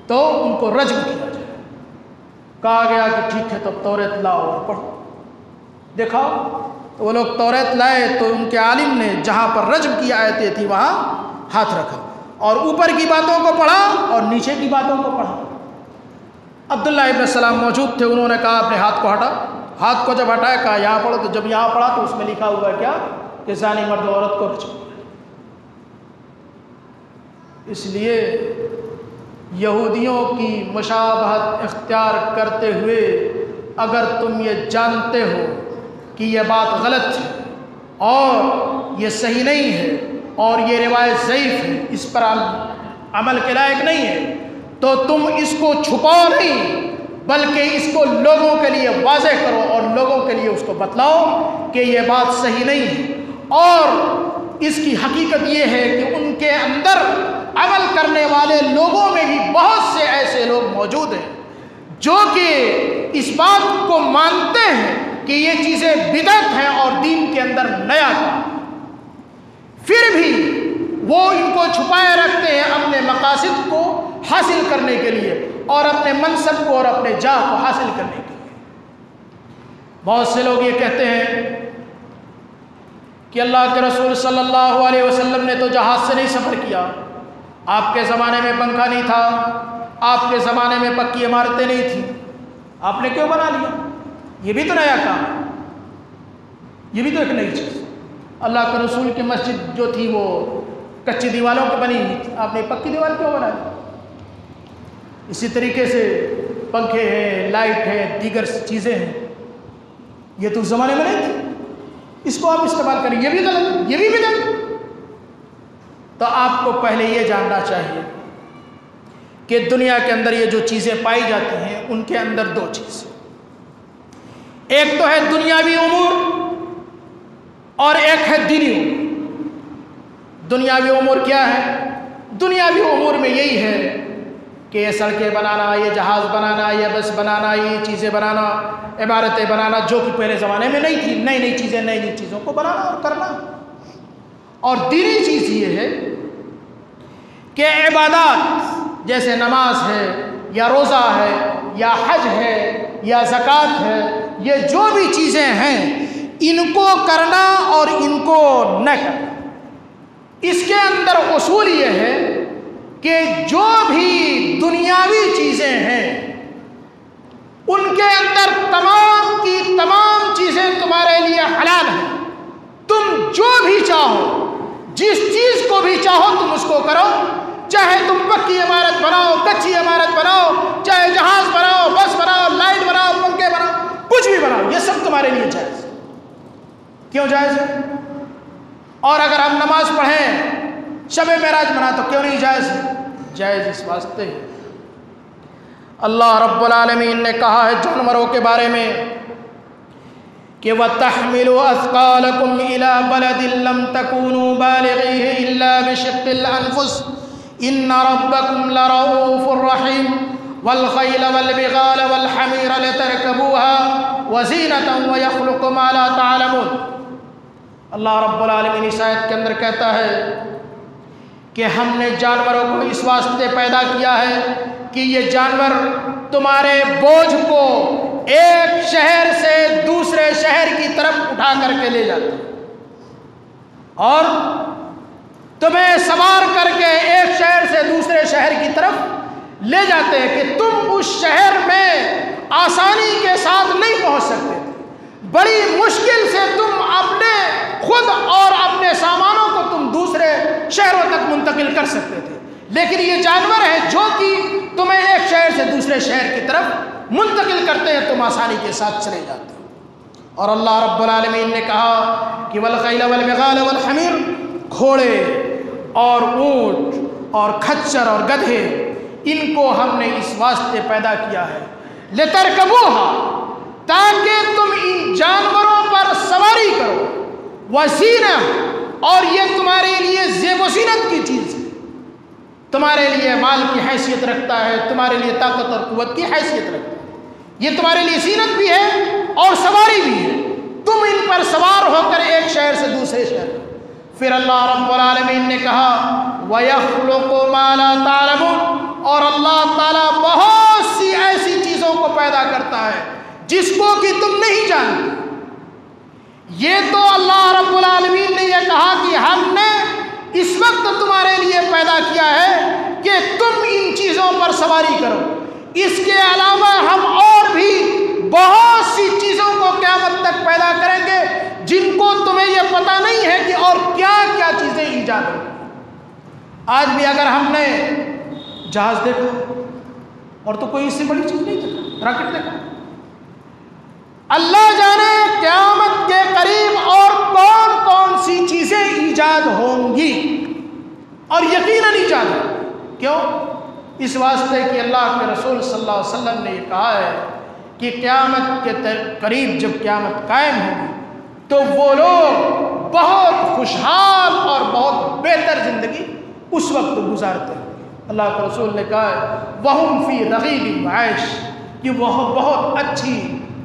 تو ان کو رجم کیا جائے۔ کہا گیا کہ ٹھیک ہے، تب توریت لاؤ اور پڑھو، دکھاؤ۔ تو وہ لوگ توریت لائے تو ان کے عالم نے جہاں پر رجم کی آیتیں تھی وہاں ہاتھ رکھا اور اوپر کی باتوں کو پڑھا اور نیچے کی باتوں کو پڑھا۔ عبداللہ ابن سلام موجود تھے، انہوں نے کہا اپنے ہاتھ کو ہٹا۔ ہاتھ کو جب ہٹایا کہا یہاں پڑھو، تو جب یہاں پڑھا تو اس میں لکھا ہوا کیا کہ زانی مرد عورت کو رجم۔ اس لیے یہودیوں کی مشابہت اختیار کرتے ہوئے اگر تم یہ جانتے ہو کہ یہ بات غلط ہے اور یہ صحیح نہیں ہے اور یہ روایت ضعیف ہے، اس پر عمل کے لائق نہیں ہے، تو تم اس کو چھپاؤ نہیں بلکہ اس کو لوگوں کے لیے واضح کرو اور لوگوں کے لیے اس کو بتلاؤ کہ یہ بات صحیح نہیں ہے۔ اور اس کی حقیقت یہ ہے کہ ان کے اندر عمل کرنے والے لوگوں میں بھی بہت سے ایسے لوگ موجود ہیں جو کہ اس بات کو مانتے ہیں کہ یہ چیزیں بدعت ہیں اور دین کے اندر نیا کام، پھر بھی وہ ان کو چھپائے رکھتے ہیں اپنے مقاصد کو حاصل کرنے کے لیے اور اپنے منصب کو اور اپنے جاہ کو حاصل کرنے کے لیے۔ بہت سے لوگ یہ کہتے ہیں کہ اللہ کے رسول صلی اللہ علیہ وسلم نے تو جہاز سے نہیں سفر کیا، آپ کے زمانے میں پنکھا نہیں تھا، آپ کے زمانے میں پکی عمارتیں نہیں تھیں، آپ نے کیوں بنا لیا؟ یہ بھی تو نیا کام ہے، یہ بھی تو ایک نئی چیز۔ اللہ کے رسول کی مسجد جو تھی وہ کچی دیواروں کی بنی ہوئی تھی، آپ نے پکی دیوار کیوں بنائی؟ اسی طریقے سے پنکھے ہیں، لائٹ ہے، دیگر چیزیں ہیں، یہ تو اس زمانے میں نہیں تھی، اس کو آپ استعمال کریں، یہ بھی غلط، یہ بھی بدعت۔ تو آپ کو پہلے یہ جاننا چاہیے کہ دنیا کے اندر یہ جو چیزیں پائی جاتی ہیں ان کے اندر 2 چیزیں، ایک تو ہے دنیاوی امور اور ایک ہے دینی امور۔ دنیاوی امور کیا ہے؟ دنیاوی امور میں یہی ہے کہ یہ سڑکیں بنانا، یہ جہاز بنانا، یہ بس بنانا، یہ چیزیں بنانا، عمارتیں بنانا، جو کہ پہلے زمانے میں نہیں تھی، نئی نئی چیزیں، نئی نئی چیزوں کو بنانا اور کرنا۔ اور دینی چیز یہ ہے کہ عبادات جیسے نماز ہے یا روزہ ہے یا حج ہے یا زکوٰۃ ہے، یہ جو بھی چیزیں ہیں ان کو کرنا اور ان کو نہ کرنا۔ اس کے اندر اصول یہ ہے کہ جو بھی دنیاوی چیزیں ہیں ان کے اندر تمام کی تمام چیزیں تو تمہارے لیے حلال ہے، تم جو بھی چاہو، جس چیز کو بھی چاہو تم اس کو کرو، چاہے تم پکی عمارت بناؤ، کچی عمارت بناؤ، چاہے جہاز بناؤ، بس بناؤ، لائٹ بناؤ، پنکھے بناؤ، کچھ بھی بناؤ، یہ سب تمہارے لیے جائز ہے۔ کیوں جائز ہے؟ اور اگر ہم نماز پڑھیں، شب معراج بنا تو کیوں نہیں جائز ہے؟ جائز اس واسطے ہے، اللہ رب العالمین نے کہا ہے جانوروں کے بارے میں کہ وَتَحْمِلُ أَثْقَالَكُمْ إِلَى بَلَدٍ لَمْ تَكُونُوا بَالِغِيهِ إِلَّا بِشِقِّ الْأَنفُسِ إِنَّ رَبَّكُمْ لَرَءُوفٌ رَحِيمٌ وَالْخَيْلَ وَالْبِغَالَ وَالْحَمِيرَ لِتَرْكَبُوهَا وَزِينَةً وَيَخْلُقُ مَا لَا تَعْلَمُونَ۔ اللہ رب العالمین اس آیت کے اندر کہتا ہے کہ ہم نے جانوروں کو اس واسطے پیدا کیا ہے کہ یہ جانور تمہارے بوجھ کو ایک شہر سے دوسرے شہر کی طرف اٹھا کر کے لے جاتے ہیں اور تمہیں سوار کر کے ایک شہر سے دوسرے شہر کی طرف لے جاتے ہیں کہ تم اس شہر میں آسانی کے ساتھ نہیں پہنچ سکتے تھے، بڑی مشکل سے تم اپنے خود اور اپنے سامانوں کو تم دوسرے شہروں تک منتقل کر سکتے تھے، لیکن یہ جانور ہیں جو کہ تمہیں ایک شہر سے دوسرے شہر کی طرف منتقل کرتے ہیں، تم آسانی کے ساتھ چلے جاتے ہو۔ اور اللہ رب العالمین نے کہا کہ وَالْخَيْلَ وَالْبِغَالَ وَالْحَمِيرَ، گھوڑے اور اونٹ اور کھچر اور گدھے، ان کو ہم نے اس واسطے پیدا کیا ہے لِتَرْكَبُوهَا، تاکہ تم ان جانوروں پر سواری کرو، وَزِينَةً، اور یہ تمہارے لیے زیب و زینت کی چیز ہے، تمہارے لیے مال کی حیثیت رکھتا ہے، تمہارے لیے طاقت اور قوت کی حیثیت رکھتا ہے، یہ تمہارے لیے زینت بھی ہے اور سواری بھی ہے، تم ان پر سوار ہو کر ایک شہر سے دوسرے شہر۔ پھر اللہ رب العالمین نے کہا وَيَخْلُقُ مَا لَا تَعْلَمُونَ، اور اللہ تعالیٰ بہت سی ایسی چیزوں کو پیدا کرتا ہے جس کو کہ تم نہیں جانتے۔ یہ تو اللہ رب العالمین نے یہ کہا کہ ہم نے اس وقت تمہارے لیے پیدا کیا ہے کہ تم ان چیزوں پر سواری کرو، اس کے علاوہ ہم اور بھی بہت سی چیزوں کو قیامت تک پیدا کریں گے جن کو تمہیں یہ پتہ نہیں ہے کہ اور کیا کیا چیزیں ایجاد ہوں۔ آج بھی اگر ہم نے جہاز دیکھا اور تو کوئی اس سے بڑی چیز نہیں دیکھا، راکٹ دیکھا، اللہ جانے قیامت کے قریب اور کون کون سی چیزیں ایجاد ہوں گی، اور یقیناً ایجاد ہوں۔ کیوں؟ اس واسطے کہ اللہ کے رسول صلی اللہ علیہ وسلم نے یہ کہا ہے کہ قیامت کے قریب جب قیامت قائم ہوگی تو وہ لوگ بہت خوشحال اور بہت بہتر زندگی اس وقت گزارتے ہیں۔ اللہ کے رسول نے کہا ہے وَهُمْ فِي رَغِيبٍ وَعَيْشٍ، کہ وہ بہت اچھی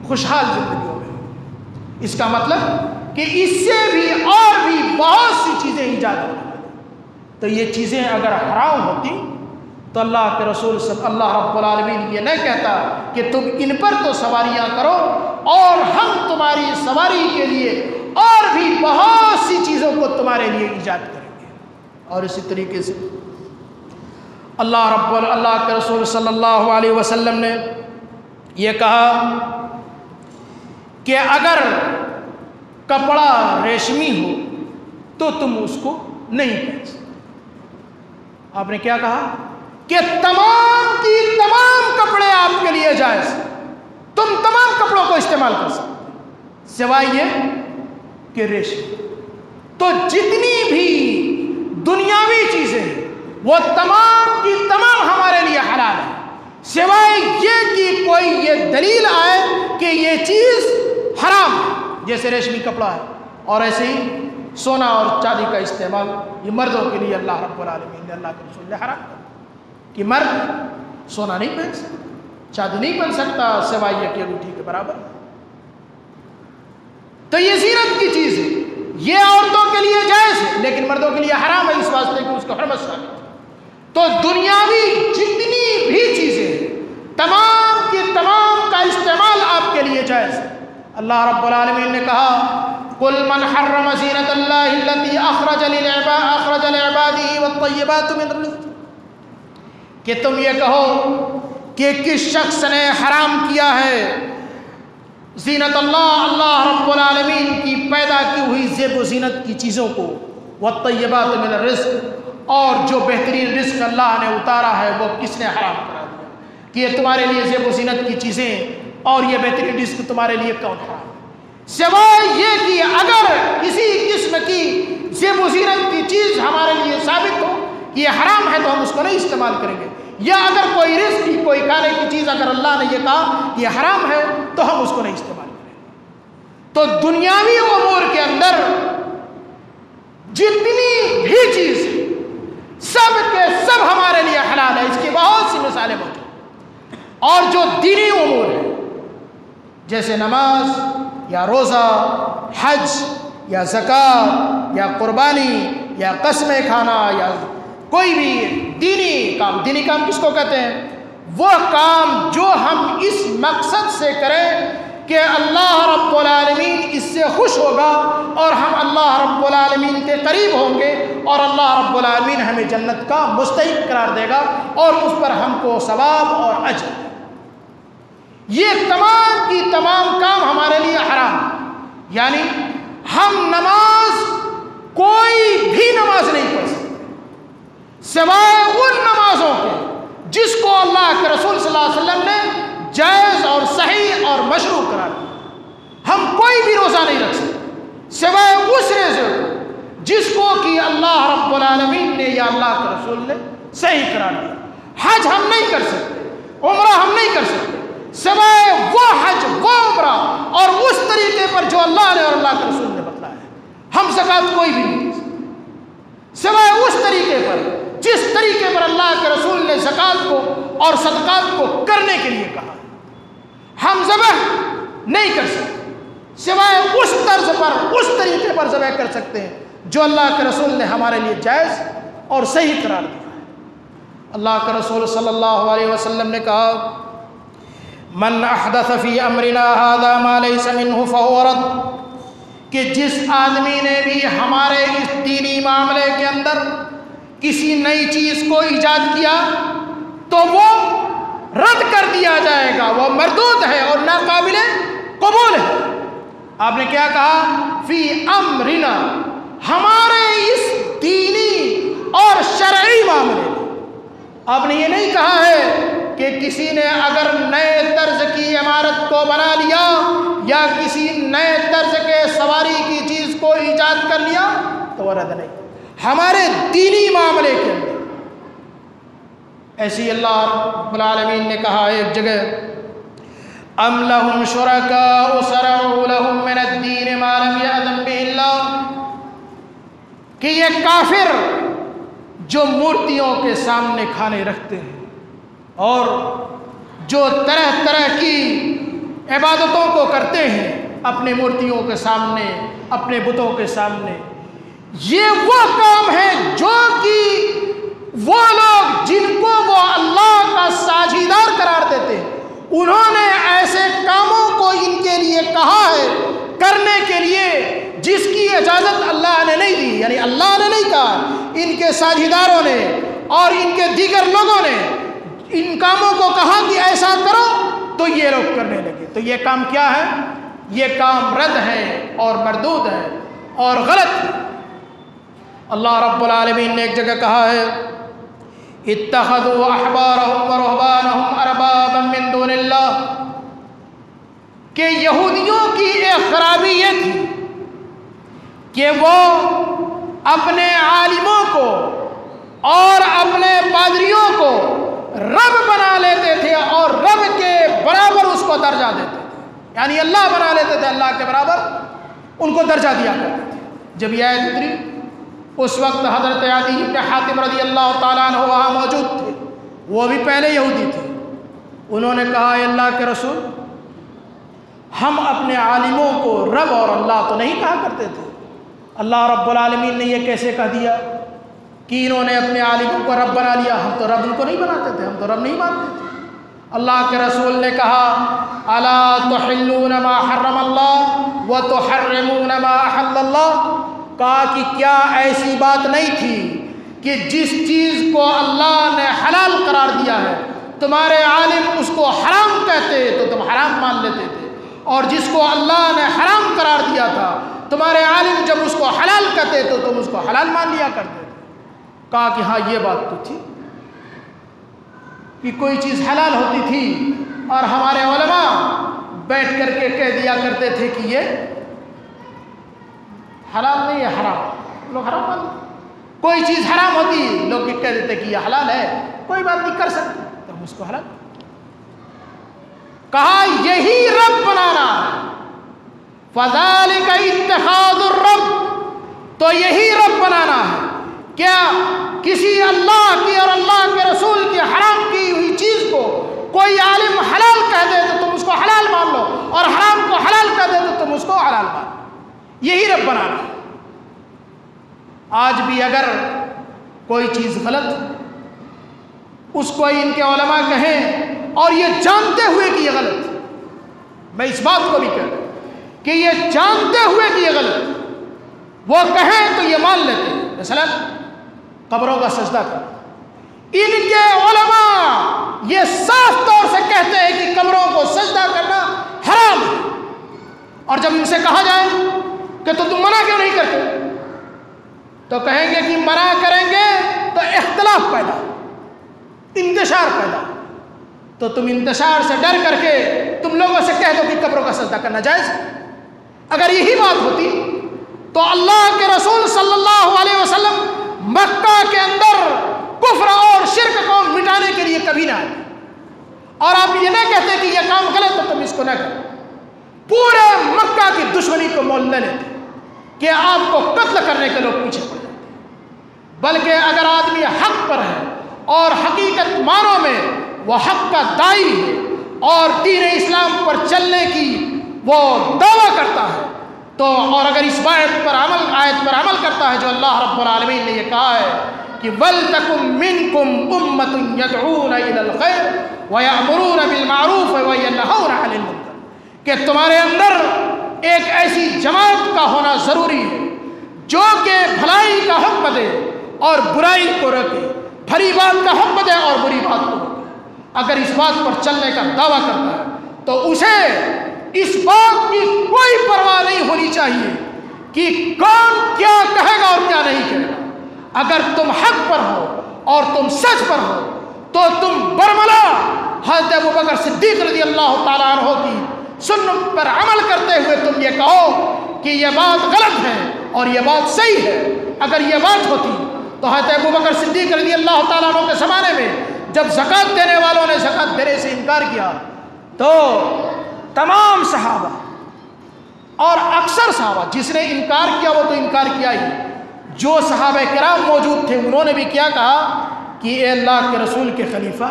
خوشحال زندگی ہو گئی۔ اس کا مطلب کہ اس سے بھی اور بھی بہت سی چیزیں ایجاد ہو گئی، تو یہ چیزیں اگر حرام ہوتی تو اللہ کے رسول صلی اللہ رب العالمین یہ نہیں کہتا کہ تم ان پر تو سواریاں کرو اور ہم تمہاری سواری کے لیے اور بھی بہت سی چیزوں کو تمہارے لیے ایجاد کریں گے۔ اور اسی طریقے سے اللہ کے رسول صلی اللہ علیہ وسلم نے یہ کہا کہ اگر کپڑا ریشمی ہو تو تم اس کو نہیں پہن سکتے۔ آپ نے کیا کہا کہ تمام کی تمام کپڑے آپ کے لیے جائز ہیں، تم تمام کپڑوں کو استعمال کر سکتے سوائے یہ کہ ریشم۔ تو جتنی بھی دنیاوی چیزیں ہیں وہ تمام کی تمام ہمارے لیے حلال ہیں، سوائے یہ کہ کوئی یہ دلیل آئے کہ یہ چیز حرام ہے، جیسے ریشمی کپڑا ہے، اور ایسے ہی سونا اور چاندی کا استعمال یہ مردوں کے لیے اللہ رب العالمین نے، اللہ کے رسول نے حرام کر کہ مرد سونا نہیں پہن سکتا، چاندی نہیں پہن سکتا سوائے یہ کہ انگوٹھی کے برابر۔ تو یہ زینت کی چیز ہے، یہ عورتوں کے لیے جائز ہے لیکن مردوں کے لیے حرام ہے، اس واسطے کہ اس کا حرمت ثابت ہے۔ تو دنیاوی جتنی بھی چیزیں تمام کی تمام کا استعمال آپ کے لیے جائز ہے۔ اللہ رب العالمین نے کہا قُلْ مَنْ حَرَّمَ زِينَةَ اللَّهِ الَّتِي أَخْرَجَ لِعِبَادِهِ وَالطَّيِّبَاتُ مِنَ الرِّزْقِ، کہ تم یہ کہو کہ کس شخص نے حرام کیا ہے زینت اللہ رب العالمین کی پیدا کی ہوئی زیب و زینت کی چیزوں کو، والطیبات من الرزق، اور جو بہترین رزق اللہ نے اتارا ہے وہ کس نے حرام کرا دیا کہ یہ تمہارے لیے زیب و زینت کی چیزیں اور یہ بہترین رزق تمہارے لیے کون حرام ہے؟ سوائے یہ کہ اگر کسی قسم کی زیب و زینت کی چیز ہمارے لیے ثابت ہو کہ یہ حرام ہے تو ہم اس کو نہیں استعمال کریں گے، یا اگر کوئی رزق کی کوئی کھانے کی چیز اگر اللہ نے یہ کہا کہ یہ حرام ہے تو ہم اس کو نہیں استعمال کریں گے۔ تو دنیاوی امور کے اندر جتنی بھی چیز سب کے سب ہمارے لیے حلال ہے، اس کی بہت سی مثالیں موجود ہیں۔ اور جو دینی امور ہیں جیسے نماز یا روزہ، حج یا زکوٰۃ یا قربانی یا قسمیں کھانا یا کوئی بھی دینی کام کس کو کہتے ہیں؟ وہ کام جو ہم اس مقصد سے کریں کہ اللہ رب العالمین اس سے خوش ہوگا اور ہم اللہ رب العالمین کے قریب ہوں گے اور اللہ رب العالمین ہمیں جنت کا مستحق قرار دے گا اور اس پر ہم کو ثواب اور اجر۔ یہ تمام کی تمام کام ہمارے لیے حرام، یعنی ہم نماز کوئی بھی نماز نہیں پڑھ سکتے سوائے ان نمازوں کے جس کو اللہ کے رسول صلی اللہ علیہ وسلم نے جائز اور صحیح اور مشروع قرار دیا۔ ہم کوئی بھی روزہ نہیں رکھ سکتے سوائے اس روزے کو جس کو کہ اللہ رب العالمین نے یا اللہ کے رسول نے صحیح قرار دیا۔ حج ہم نہیں کر سکتے، عمرہ ہم نہیں کر سکتے سوائے وہ حج وہ عمرہ اور اس طریقے پر جو اللہ نے اور اللہ کے رسول نے بتلایا ہے۔ ہم زکوٰۃ کوئی بھی نہیں دے سکتے سوائے اس طریقے پر جس طریقے پر اللہ کے رسول نے زکوٰۃ کو اور صدقات کو کرنے کے لیے کہا۔ ہم ذبح نہیں کر سکتے سوائے اس طرز پر اس طریقے پر ذبح کر سکتے ہیں جو اللہ کے رسول نے ہمارے لیے جائز اور صحیح قرار دیا ہے۔ اللہ کے رسول صلی اللہ علیہ وسلم نے کہا من احدث فی امرنا هذا ما ليس منه فهو رد، کہ جس آدمی نے بھی ہمارے اس دینی معاملے کے اندر کسی نئی چیز کو ایجاد کیا تو وہ رد کر دیا جائے گا، وہ مردود ہے اور ناقابل قبول ہے۔ آپ نے کیا کہا؟ فی امرنا، ہمارے اس دینی اور شرعی معاملے میں۔ آپ نے یہ نہیں کہا ہے کہ کسی نے اگر نئے طرز کی عمارت کو بنا لیا یا کسی نئے طرز کے سواری کی چیز کو ایجاد کر لیا تو وہ رد نہیں۔ ہمارے دینی معاملے کے اندر ایسی اللہ رب العالمین نے کہا ایک جگہ ام لہم شرکاء شرعوا لہم من الدین ما لم یأذن بہ اللہ، کہ یہ کافر جو مورتیوں کے سامنے کھانے رکھتے ہیں اور جو طرح طرح کی عبادتوں کو کرتے ہیں اپنے مورتیوں کے سامنے اپنے بتوں کے سامنے، یہ وہ کام ہے جو کہ وہ لوگ جن کو وہ اللہ کا ساجھیدار قرار دیتے ہیں انہوں نے ایسے کاموں کو ان کے لیے کہا ہے کرنے کے لیے جس کی اجازت اللہ نے نہیں دی، یعنی اللہ نے نہیں کہا، ان کے ساجھیداروں نے اور ان کے دیگر لوگوں نے ان کاموں کو کہا کہ ایسا کرو تو یہ لوگ کرنے لگے۔ تو یہ کام کیا ہے؟ یہ کام رد ہے اور مردود ہے اور غلط ہے۔ اللہ رب العالمین نے ایک جگہ کہا ہے اتخذوا احبارهم ورهبانهم اربابا من دون اللہ، کہ یہودیوں کی ایک خرابی یہ تھی کہ وہ اپنے عالموں کو اور اپنے پادریوں کو رب بنا لیتے تھے اور رب کے برابر اس کو درجہ دیتے تھے، یعنی اللہ بنا لیتے تھے، اللہ کے برابر ان کو درجہ دیا کرتے تھے۔ جب یہ آیت اتری اس وقت حضرت عدی بن حاتم رضی اللہ تعالیٰ عنہ وہاں موجود تھے، وہ بھی پہلے یہودی تھے۔ انہوں نے کہا اے اللہ کے رسول، ہم اپنے عالموں کو رب اور اللہ تو نہیں کہا کرتے تھے، اللہ رب العالمین نے یہ کیسے کہہ دیا کہ انہوں نے اپنے عالموں کو رب بنا لیا؟ ہم تو رب ان کو نہیں بناتے تھے، ہم تو رب نہیں مانتے تھے۔ اللہ کے رسول نے کہا الا تحلون ما حرم اللہ وتحرمون ما احل اللہ، کہا کہ کیا ایسی بات نہیں تھی کہ جس چیز کو اللہ نے حلال قرار دیا ہے تمہارے عالم اس کو حرام کہتے تو تم حرام مان لیتے تھے، اور جس کو اللہ نے حرام قرار دیا تھا تمہارے عالم جب اس کو حلال کہتے تو تم اس کو حلال مان لیا کرتے تھے۔ کہا کہ ہاں یہ بات تو تھی کہ کوئی چیز حلال ہوتی تھی اور ہمارے علماء بیٹھ کر کے کہہ دیا کرتے تھے کہ یہ حلال نہیں ہے، حرام، لوگ حرام مان، کوئی چیز حرام ہوتی لوگ کہہ دیتے کہ یہ حلال ہے، کوئی بات نہیں کر سکتے تو ہم اس کو حلال۔ کہا یہی رب بنانا ہے، فذالک اتخاذ الرب، تو یہی رب بنانا ہے۔ کیا کسی اللہ کی اور اللہ کے رسول کی حرام کی ہوئی چیز کو کوئی عالم حلال کہہ دے تو تم اس کو حلال مان لو، اور حرام کو حلال کہہ دے تو تم اس کو حلال مان لو، یہی رب بنانا ہے۔ آج بھی اگر کوئی چیز غلط اس کو ان کے علماء کہیں اور یہ جانتے ہوئے کہ یہ غلط، میں اس بات کو بھی کہہ رہا ہوں کہ یہ جانتے ہوئے کہ یہ غلط وہ کہیں تو یہ مان لیتے ہیں۔ مثلا قبروں کا سجدہ کرنا، ان کے علماء یہ صاف طور سے کہتے ہیں کہ قبروں کو سجدہ کرنا حرام ہے، اور جب ان سے کہا جائے کہ تو تم منع کیوں نہیں کرتے تو کہیں گے کہ منع کریں گے تو اختلاف پیدا، انتشار پیدا، تو تم انتشار سے ڈر کر کے تم لوگوں سے کہہ دو کہ قبروں کا سجدہ کرنا جائز ہے۔ اگر یہی بات ہوتی تو اللہ کے رسول صلی اللہ علیہ وسلم مکہ کے اندر کفر اور شرک کو مٹانے کے لیے کبھی نہ آئے، اور آپ یہ نہ کہتے کہ یہ کام غلط تو تم اس کو نہ کرو، پورے مکہ کی دشمنی کو مول نہ لیتے کہ آپ کو قتل کرنے کے لوگ پیچھے پڑ جاتے، بلکہ اگر آدمی حق پر ہے اور حقیقت معنوں میں وہ حق کا داعی ہے اور دین اسلام پر چلنے کی وہ دعویٰ کرتا ہے تو، اور اگر اس آیت پر عمل کرتا ہے جو اللہ رب العالمین نے یہ کہا ہے کہ وَلْتَكُمْ مِنْكُمْ أُمَّةٌ يَدْعُونَ إِلَى الْخَيْرِ وَيَأْمُرُونَ بِالْمَعْرُوفِ وَيَنْهَوْنَ عَنِ الْمُنكَرِ، کہ تمہارے اندر ایک ایسی جماعت کا ہونا ضروری ہے جو کہ بھلائی کا حکم دے اور برائی کو روکے، بھلی بات کا حکم دے اور بری بات کو روکے۔ اگر اس بات پر چلنے کا دعویٰ کرتا ہے تو اسے اس بات کی کوئی پرواہ نہیں ہونی چاہیے کہ کون کیا کہے گا اور کیا نہیں کہے گا۔ اگر تم حق پر ہو اور تم سچ پر ہو تو تم برملا حضرت ابوبکر صدیق رضی اللہ تعالیٰ عنہ کی سنت پر عمل کرتے ہوئے تم یہ کہو کہ یہ بات غلط ہے اور یہ بات صحیح ہے۔ اگر یہ بات ہوتی تو حضرت ابوبکر صدیق رضی اللہ تعالیٰ عنہ کے زمانے میں جب زکوٰۃ دینے والوں نے زکوٰۃ دینے سے انکار کیا تو تمام صحابہ اور اکثر صحابہ، جس نے انکار کیا وہ تو انکار کیا ہی، جو صحابہ کرام موجود تھے انہوں نے بھی کیا کہا کہ اے اللہ کے رسول کے خلیفہ،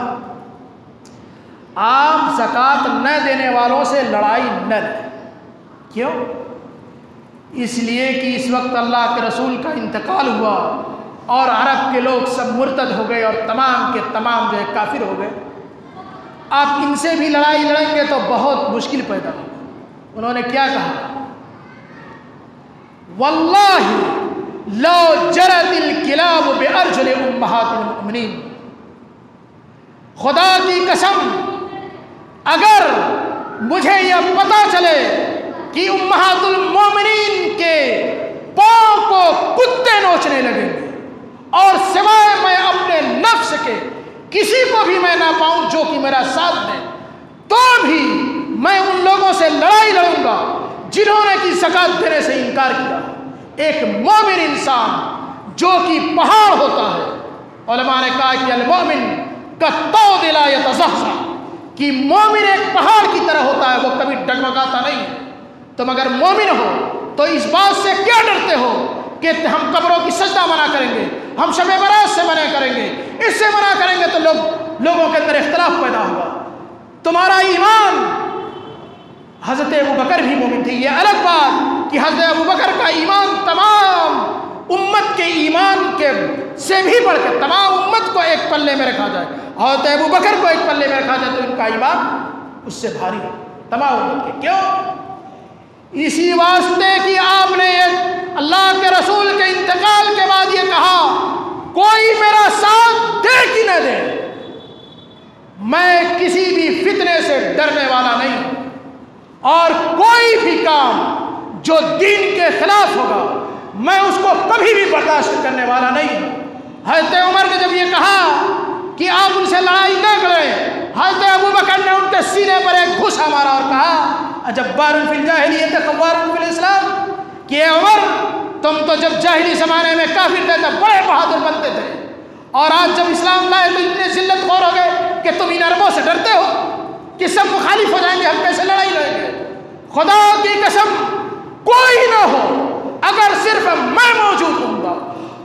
آپ زکوٰۃ نہ دینے والوں سے لڑائی نہ لیں۔ کیوں؟ اس لیے کہ اس وقت اللہ کے رسول کا انتقال ہوا اور عرب کے لوگ سب مرتد ہو گئے اور تمام کے تمام جو ہے کافر ہو گئے، آپ ان سے بھی لڑائی لڑیں گے تو بہت مشکل پیدا ہوگا۔ انہوں نے کیا کہا؟ واللہ لو جرت الکلاب بارجل امہات المؤمنین، خدا کی قسم اگر مجھے یہ پتا چلے کہ امہات المومنین کے پاؤں کو کتے نوچنے لگیں گے اور سوائے میں اپنے نفس کے کسی کو بھی میں نہ پاؤں جو کہ میرا ساتھ دے، تو بھی میں ان لوگوں سے لڑائی لڑوں گا جنہوں نے کہ زکوٰۃ دینے سے انکار کیا۔ ایک مومن انسان جو کہ پہاڑ ہوتا ہے، علماء نے کہا کہ المومن کالطود لا یتزحزح، کہ مومن ایک پہاڑ کی طرح ہوتا ہے، وہ کبھی ڈگمگاتا نہیں۔ تم اگر مومن ہو تو اس بات سے کیا ڈرتے ہو کہ ہم قبروں کی سجدہ منع کریں گے، ہم شب برات سے منع کریں گے، اس سے منع کریں گے تو لوگوں کے اندر اختلاف پیدا ہوگا۔ تمہارا ایمان، حضرت ابوبکر بھی مومن تھے، یہ الگ بات کہ حضرت ابوبکر کا ایمان تمام امت کے ایمان کے سے بھی بڑھ کر تمام امت کو ایک پلے میں رکھا جائے، حضرت ابوبکر کو ایک پلے میں رکھا جائے تو ان کا ایمان اس سے بھاری ہے تمام امت کے۔ کیوں؟ اسی واسطے کہ آپ نے اللہ کے رسول کے انتقال کے بعد یہ کہا کوئی میرا ساتھ دے کہ نہ دے، میں کسی بھی فتنے سے ڈرنے والا نہیں۔ اور کوئی بھی کام جو دین کے خلاف ہوگا میں اس کو کبھی بھی برداشت کرنے والا نہیں ہوں۔ حضرت عمر نے جب یہ کہا کہ آپ ان سے لڑائی نہ کریں، حضرت ابوبکر نے ان کے سینے پر ایک گھوسا مارا اور کہا جبار فی الجاہلیت خوار فی الاسلام، کہ اے عمر تم تو جب جاہلی زمانے میں کافر تھے تو بڑے بہادر بنتے تھے، اور آج جب اسلام لائے تو اتنے ذلت خور ہو گئے کہ تم ان عربوں سے ڈرتے ہو کہ سب مخالف ہو جائیں گے، ہم کیسے لڑائی لڑیں گے؟ خدا کی قسم کوئی نہ ہو اگر صرف میں موجود ہوں گا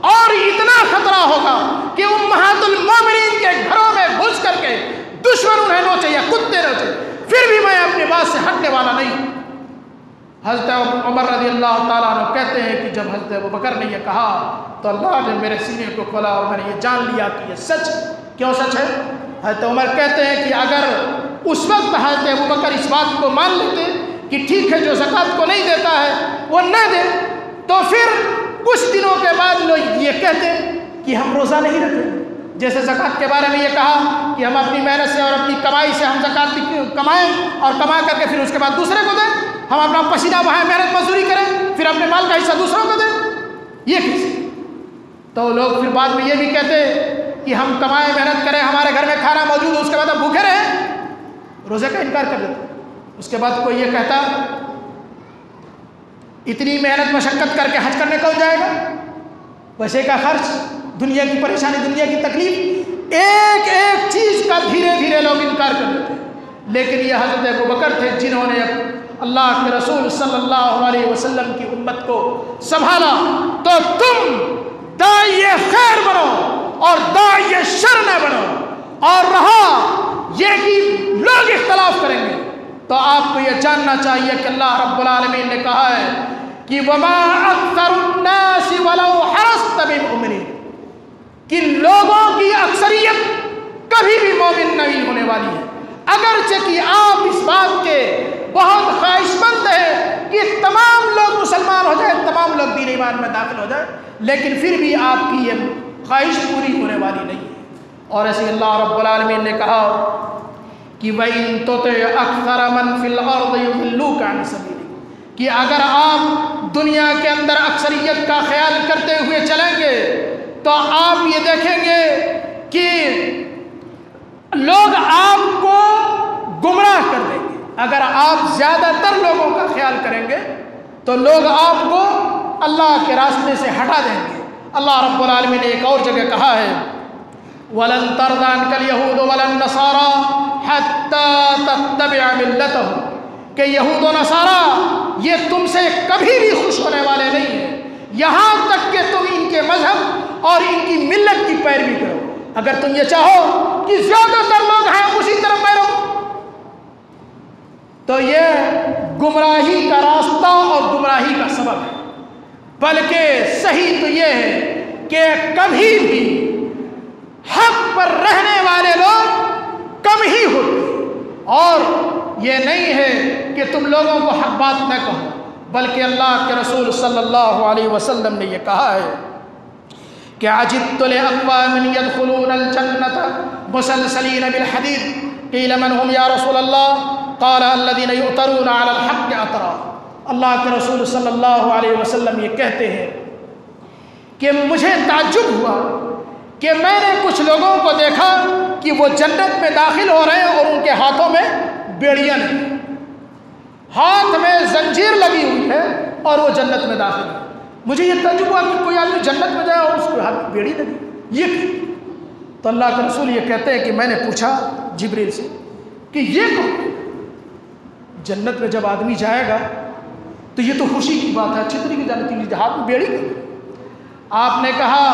اور اتنا خطرہ ہوگا کہ امہات المومنین کے گھروں میں گھس کر کے دشمن انہیں نوچے یا کتے نوچے، پھر بھی میں اپنی بات سے ہٹنے والا نہیں ہوں۔ حضرت عمر رضی اللہ تعالیٰ عنہ کہتے ہیں کہ جب حضرت ابوبکر نے یہ کہا تو اللہ نے میرے سینے کو کھولا اور میں نے یہ جان لیا کہ یہ سچ۔ کیوں سچ ہے؟ حضرت عمر کہتے ہیں کہ اگر اس وقت حضرت ابوبکر اس بات کو مان لیتے کہ ٹھیک ہے جو زکوٰۃ کو نہیں دیتا ہے وہ نہ دے، تو پھر کچھ دنوں کے بعد لوگ یہ کہتے کہ ہم روزہ نہیں رکھیں۔ جیسے زکوٰۃ کے بارے میں یہ کہا کہ ہم اپنی محنت سے اور اپنی کمائی سے ہم زکوٰۃ کمائیں اور کما کر کے پھر اس کے بعد دوسرے کو دیں، ہم اپنا پسینہ بہائیں، محنت مزدوری کریں، پھر اپنے مال کا حصہ دوسروں کو دیں، یہ کیسے؟ تو لوگ پھر بعد میں یہ بھی کہتے کہ ہم کمائیں، محنت کریں، ہمارے گھر میں کھانا موجود ہو، اس کے بعد ہم بھوکے رہیں، روزے کا انکار کر دیتے۔ اس کے بعد کوئی یہ کہتا اتنی محنت مشقت کر کے حج کرنے کون جائے گا؟ پیسے کا خرچ، دنیا کی پریشانی، دنیا کی تکلیف، ایک ایک چیز کا دھیرے دھیرے لوگ انکار کر دیتے ہیں۔ لیکن یہ حضرت ابوبکر تھے جنہوں نے اللہ کے رسول صلی اللہ علیہ وسلم کی امت کو سنبھالا۔ تو تم داعی خیر بنو اور داعی شر نہ بنو، اور رہا یہ کہ لوگ اختلاف کریں گے تو آپ کو یہ جاننا چاہیے کہ اللہ رب العالمین نے کہا ہے کہ وَمَا أَكْثَرُ النَّاسِ وَلَوْ حَرَصْتَ بِمُؤْمِنِينَ، کہ لوگوں کی اکثریت کبھی بھی مومن نہیں ہونے والی ہے، اگرچہ کہ آپ اس بات کے بہت خواہش مند ہیں کہ تمام لوگ مسلمان ہو جائیں، تمام لوگ دین ایمان میں داخل ہو جائیں، لیکن پھر بھی آپ کی یہ خواہش پوری ہونے والی نہیں ہے۔ اور ایسے اللہ رب العالمین نے کہا کہ وَإِن تُطِعْ أَكْثَرَ مَنْ فِي الْأَرْضِ يُضِلُّوكَ عَنْ سَبِيلِهِ، کہ اگر آپ دنیا کے اندر اکثریت کا خیال کرتے ہوئے چلیں گے تو آپ یہ دیکھیں گے کہ لوگ آپ کو گمراہ کر دیں گے۔ اگر آپ زیادہ تر لوگوں کا خیال کریں گے تو لوگ آپ کو اللہ کے راستے سے ہٹا دیں گے۔ اللہ رب العالمین نے ایک اور جگہ کہا ہے وَلَن تَرْضَ عَنْكَ الْيَهُودُ وَلَا النَّصَارَىٰ حَتَّىٰ تَتَّبِعَ مِلَّتَهُمْ، کہ یہود و نصارہ یہ تم سے کبھی بھی خوش ہونے والے نہیں ہیں یہاں تک کہ تم ان کے مذہب اور ان کی ملت کی پیروی کرو۔ اگر تم یہ چاہو کہ زیادہ تر لوگ ہیں اسی طرف میں رہو تو یہ گمراہی کا راستہ اور گمراہی کا سبب ہے، بلکہ صحیح تو یہ ہے کہ کبھی بھی حق پر رہنے والے لوگ کم ہی ہوتے ہیں، اور یہ نہیں ہے کہ تم لوگوں کو حق بات نہ کہو، بلکہ اللہ کے رسول صلی اللہ علیہ وسلم نے یہ کہا ہے کہ عجبت لأقوام يدخلون الجنة مسلسلين بالحديد قيل من هم یا رسول اللہ قال الذين يؤترون على الحق اطرا۔ اللہ کے رسول صلی اللہ علیہ وسلم یہ کہتے ہیں کہ مجھے تعجب ہوا کہ میں نے کچھ لوگوں کو دیکھا کہ وہ جنت میں داخل ہو رہے ہیں اور ان کے ہاتھوں میں بیڑیاں نہیں، ہاتھ میں زنجیر لگی ہوئی ہے اور وہ جنت میں داخل ہے۔ مجھے یہ تعجب ہوا کہ کوئی آدمی جنت میں جائے اور اس کے ہاتھ میں بیڑی لگی، یہ تو اللہ کے رسول یہ کہتے ہیں کہ میں نے پوچھا جبریل سے کہ یہ تو جنت میں جب آدمی جائے گا تو یہ تو خوشی کی بات ہے، اچھی طریقے جانتی ہے، ہاتھ میں بیڑی لگی۔ آپ نے کہا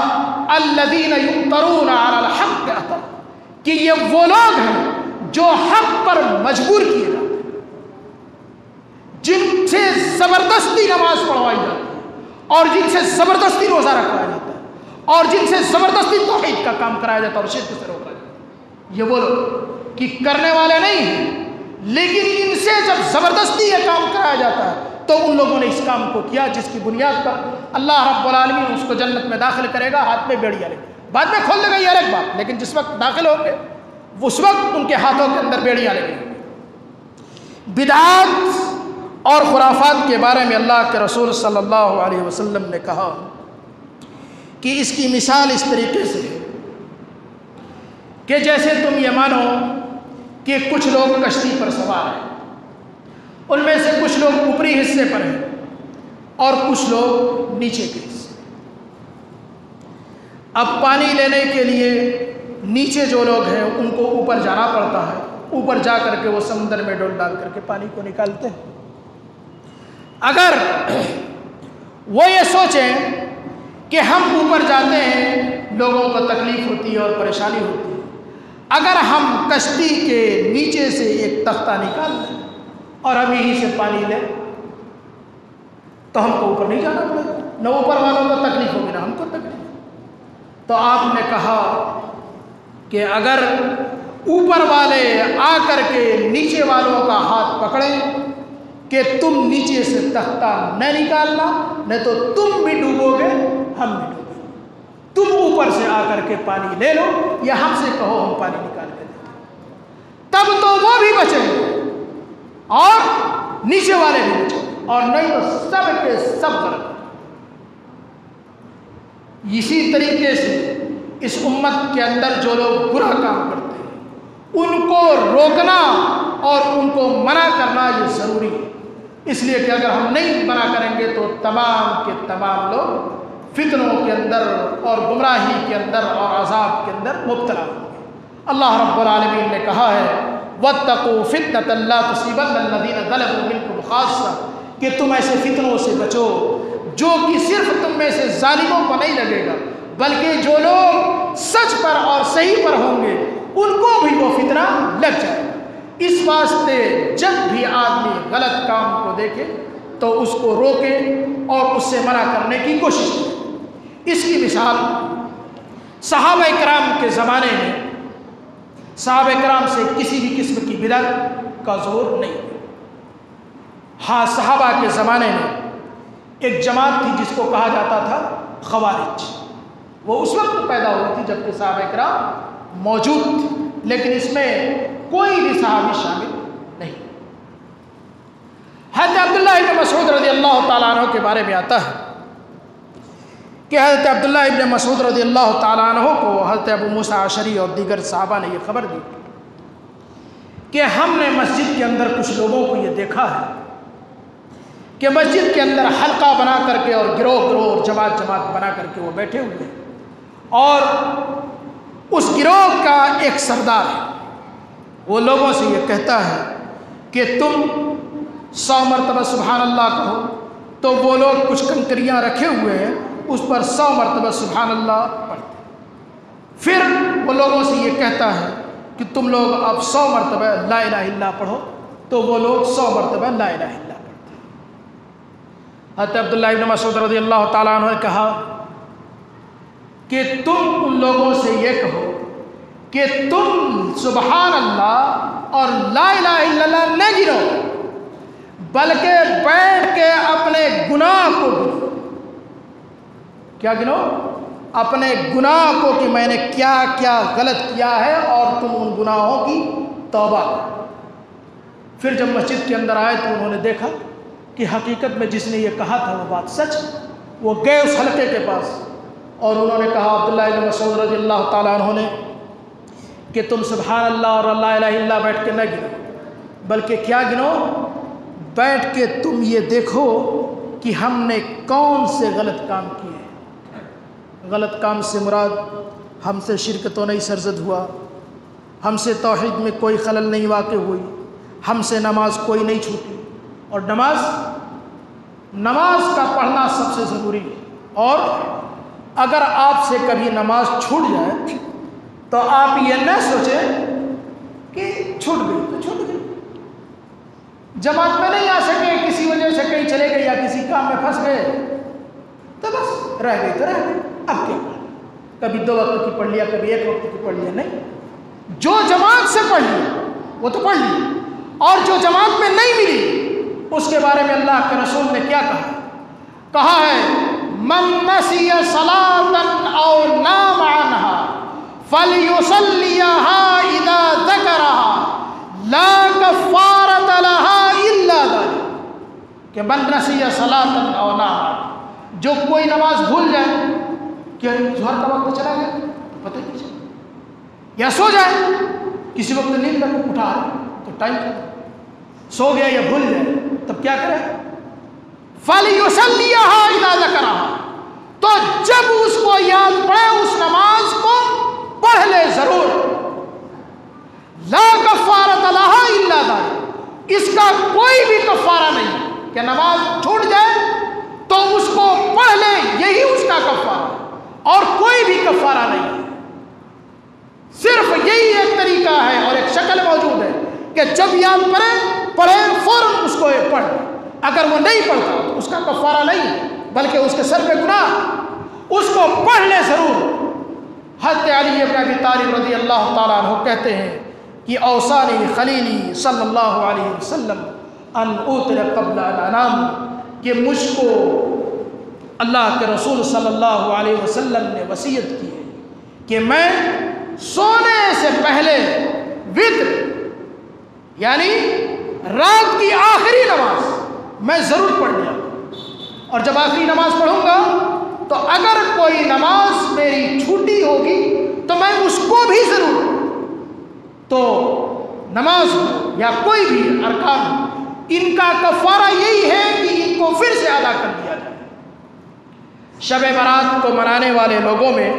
الذین یؤترون علی الحق اطرا، کہ یہ وہ لوگ ہیں جو حق پر مجبور کیے جاتے ہیں، جن سے زبردستی نماز پڑھوائی جاتی ہے اور جن سے زبردستی روزہ رکھوایا جاتا ہے اور جن سے زبردستی توحید کا کام کرایا جاتا ہے اور شرک سے روکا جاتا ہے۔ یہ وہ لوگ کہ کرنے والے نہیں ہیں، لیکن ان سے جب زبردستی یہ کام کرایا جاتا ہے تو ان لوگوں نے اس کام کو کیا جس کی بنیاد پر اللہ رب العالمین اس کو جنت میں داخل کرے گا، ہاتھ میں بیڑیاں لے، بعد میں کھول دے گا، یہ الگ بات، لیکن جس وقت داخل ہوں گے اس وقت ان کے ہاتھوں کے اندر بیڑیاں لگیں گی۔ بدعات اور خرافات کے بارے میں اللہ کے رسول صلی اللہ علیہ وسلم نے کہا کہ اس کی مثال اس طریقے سے ہے کہ جیسے تم یہ مانو کہ کچھ لوگ کشتی پر سوار ہیں، ان میں سے کچھ لوگ اوپری حصے پر ہیں اور کچھ لوگ نیچے کے حصے۔ اب پانی لینے کے لیے نیچے جو لوگ ہیں ان کو اوپر جانا پڑتا ہے، اوپر جا کر کے وہ سمندر میں ڈول ڈال کر کے پانی کو نکالتے ہیں۔ اگر وہ یہ سوچیں کہ ہم اوپر جاتے ہیں لوگوں کو تکلیف ہوتی ہے اور پریشانی ہوتی ہے، اگر ہم کشتی کے نیچے سے ایک تختہ نکال لیں اور ہم یہیں سے پانی لیں تو ہم کو اوپر نہیں جانا پڑے گا، نہ اوپر والوں کو تکلیف ہوگی نہ ہم کو تکلیف۔ تو آپ نے کہا کہ اگر اوپر والے آ کر کے نیچے والوں کا ہاتھ پکڑیں کہ تم نیچے سے تختہ نہ نکالنا، نہیں تو تم بھی ڈوبو گے ہم بھی ڈوبیں گے، تم اوپر سے آ کر کے پانی لے لو یا ہم سے کہو ہم پانی نکال کے دیں گے، تب تو وہ بھی بچیں گے اور نیچے والے بھی بچیں گے، اور نہیں تو سب کے سب غرق۔ اسی طریقے سے اس امت کے اندر جو لوگ برا کام کرتے ہیں ان کو روکنا اور ان کو منع کرنا یہ ضروری ہے، اس لیے کہ اگر ہم نہیں منع کریں گے تو تمام کے تمام لوگ فتنوں کے اندر اور گمراہی کے اندر اور عذاب کے اندر مبتلا ہوں گے۔ اللہ رب العالمین نے کہا ہے وَاتَّقُوا فِتْنَةً لَا تُصِيبَنَّ الَّذِينَ ظَلَمُوا مِنكُمْ خَاصَّةً کہ تم ایسے فتنوں سے بچو جو کہ صرف تم میں سے ظالموں کو نہیں لگے گا، بلکہ جو لوگ سچ پر اور صحیح پر ہوں گے ان کو بھی وہ فتنہ لگ جائے گا۔ اس واسطے جب بھی آدمی غلط کام کو دیکھے تو اس کو روکے اور اس سے منع کرنے کی کوشش کرے۔ اس کی مثال صحابہ کرام کے زمانے میں صحابہ کرام سے کسی بھی قسم کی بدعت کا زور نہیں۔ ہاں صحابہ کے زمانے میں ایک جماعت تھی جس کو کہا جاتا تھا خوارج، وہ اس وقت پیدا ہوئی تھی جب کہ صحابہ کرام موجود تھے، لیکن اس میں کوئی بھی صحابی شامل نہیں۔ حضرت عبداللہ ابن مسعود رضی اللہ تعالیٰ عنہ کے بارے میں آتا ہے کہ حضرت عبداللہ ابن مسعود رضی اللہ تعالیٰ عنہ کو حضرت ابو موسیٰ اشعری اور دیگر صحابہ نے یہ خبر دی کہ ہم نے مسجد کے اندر کچھ لوگوں کو یہ دیکھا ہے کہ مسجد کے اندر حلقہ بنا کر کے اور گروہ گروہ اور جماعت جماعت بنا کر کے وہ بیٹھے ہوئے ہیں، اور اس گروہ کا ایک سردار ہے، وہ لوگوں سے یہ کہتا ہے کہ تم 100 مرتبہ سبحان اللہ کہو، تو وہ لوگ کچھ کنکریاں رکھے ہوئے ہیں اس پر 100 مرتبہ سبحان اللہ پڑھتے ہیں۔ پھر وہ لوگوں سے یہ کہتا ہے کہ تم لوگ اب 100 مرتبہ لا الہ الا اللہ پڑھو، تو وہ لوگ 100 مرتبہ لا الہ الا اللہ پڑھتے ہیں۔ حضرت عبداللہ ابن مسعود رضی اللہ تعالیٰ عنہ نے کہا کہ تم ان لوگوں سے یہ کہو کہ تم سبحان اللہ اور لا الہ الا اللہ نہ گنو، بلکہ بیٹھ کے اپنے گناہ کو گنو۔ کیا گنو؟ اپنے گناہ کو کہ میں نے کیا کیا غلط کیا ہے اور تم ان گناہوں کی توبہ کرو۔ پھر جب مسجد کے اندر آئے تو انہوں نے دیکھا کہ حقیقت میں جس نے یہ کہا تھا وہ بات سچ۔ وہ گئے اس حلقے کے پاس اور انہوں نے کہا عبداللہ ابن مسعود رضی اللہ تعالیٰ عنہ نے کہ تم سبحان اللہ اور لا الہ الا اللہ بیٹھ کے نہ گنو، بلکہ کیا گنو؟ بیٹھ کے تم یہ دیکھو کہ ہم نے کون سے غلط کام کیے۔ غلط کام سے مراد ہم سے شرک تو نہیں سرزد ہوا، ہم سے توحید میں کوئی خلل نہیں واقع ہوئی، ہم سے نماز کوئی نہیں چھوٹی، اور نماز کا پڑھنا سب سے ضروری ہے، اور اگر آپ سے کبھی نماز چھوٹ جائے تو آپ یہ نہ سوچیں کہ چھوٹ گئی تو چھوٹ گئی، جماعت میں نہیں آ سکے کسی وجہ سے کہیں چلے گئے یا کسی کام میں پھنس گئے تو بس رہ گئی تو رہ گئی، اب کیا کبھی 2 وقت کی پڑھ لیا کبھی 1 وقت کی پڑھ لیا، نہیں، جو جماعت سے پڑھ لیا وہ تو پڑھ لی، اور جو جماعت میں نہیں ملی اس کے بارے میں اللہ کے رسول نے کیا کہا ہے من نسی صلاة او نام عنها فلیصلیها اذا ذکرها لا کفارۃ لها الا ذلك۔ کہ من نسی صلاۃ او نام، جو کوئی نماز بھول جائے کہ ظہر کا وقت چلا گیا تو پتہ نہیں چلا، یا سو جائے کسی وقت نیند میں اٹھا تو ٹائم سو گیا یا بھول جائے، تب کیا کرے؟ فَلْيُصَلِّيَهَا إِذَا ذَكَرَهَا، تو جب اس کو یاد پڑے اس نماز کو پڑھ لے ضرور. لا کفارۃ لہا الا ذلک، اس کا کوئی بھی کفارہ نہیں کہ نماز چھوٹ جائے تو اس کو پڑھ لے، یہی اس کا کفارہ، اور کوئی بھی کفارہ نہیں. صرف یہی ایک طریقہ ہے اور ایک شکل موجود ہے کہ جب یاد پڑھے فوراً اس کو پڑھ. اگر وہ نہیں پڑھتا تو اس کا کفارہ نہیں بلکہ اس کے سر پہ گناہ، اس کو پڑھ لے ضرور. حضرت علی ابن ابی طالب رضی اللہ تعالیٰ عنہ کہتے ہیں کہ اوصانی خلیلی صلی اللہ علیہ وسلم ان اوتر قبل ان انام، کہ مجھ کو اللہ کے رسول صلی اللہ علیہ وسلم نے وصیت کی ہے کہ میں سونے سے پہلے وتر یعنی رات کی آخری نماز میں ضرور پڑھ لیا، اور جب آخری نماز پڑھوں گا تو اگر کوئی نماز میری چھوٹی ہوگی تو میں اس کو بھی ضرور، تو نماز یا کوئی بھی ارکان ان کا کفارہ یہی ہے کہ ان کو پھر سے ادا کر دیا جائے. شب برات کو منانے والے لوگوں میں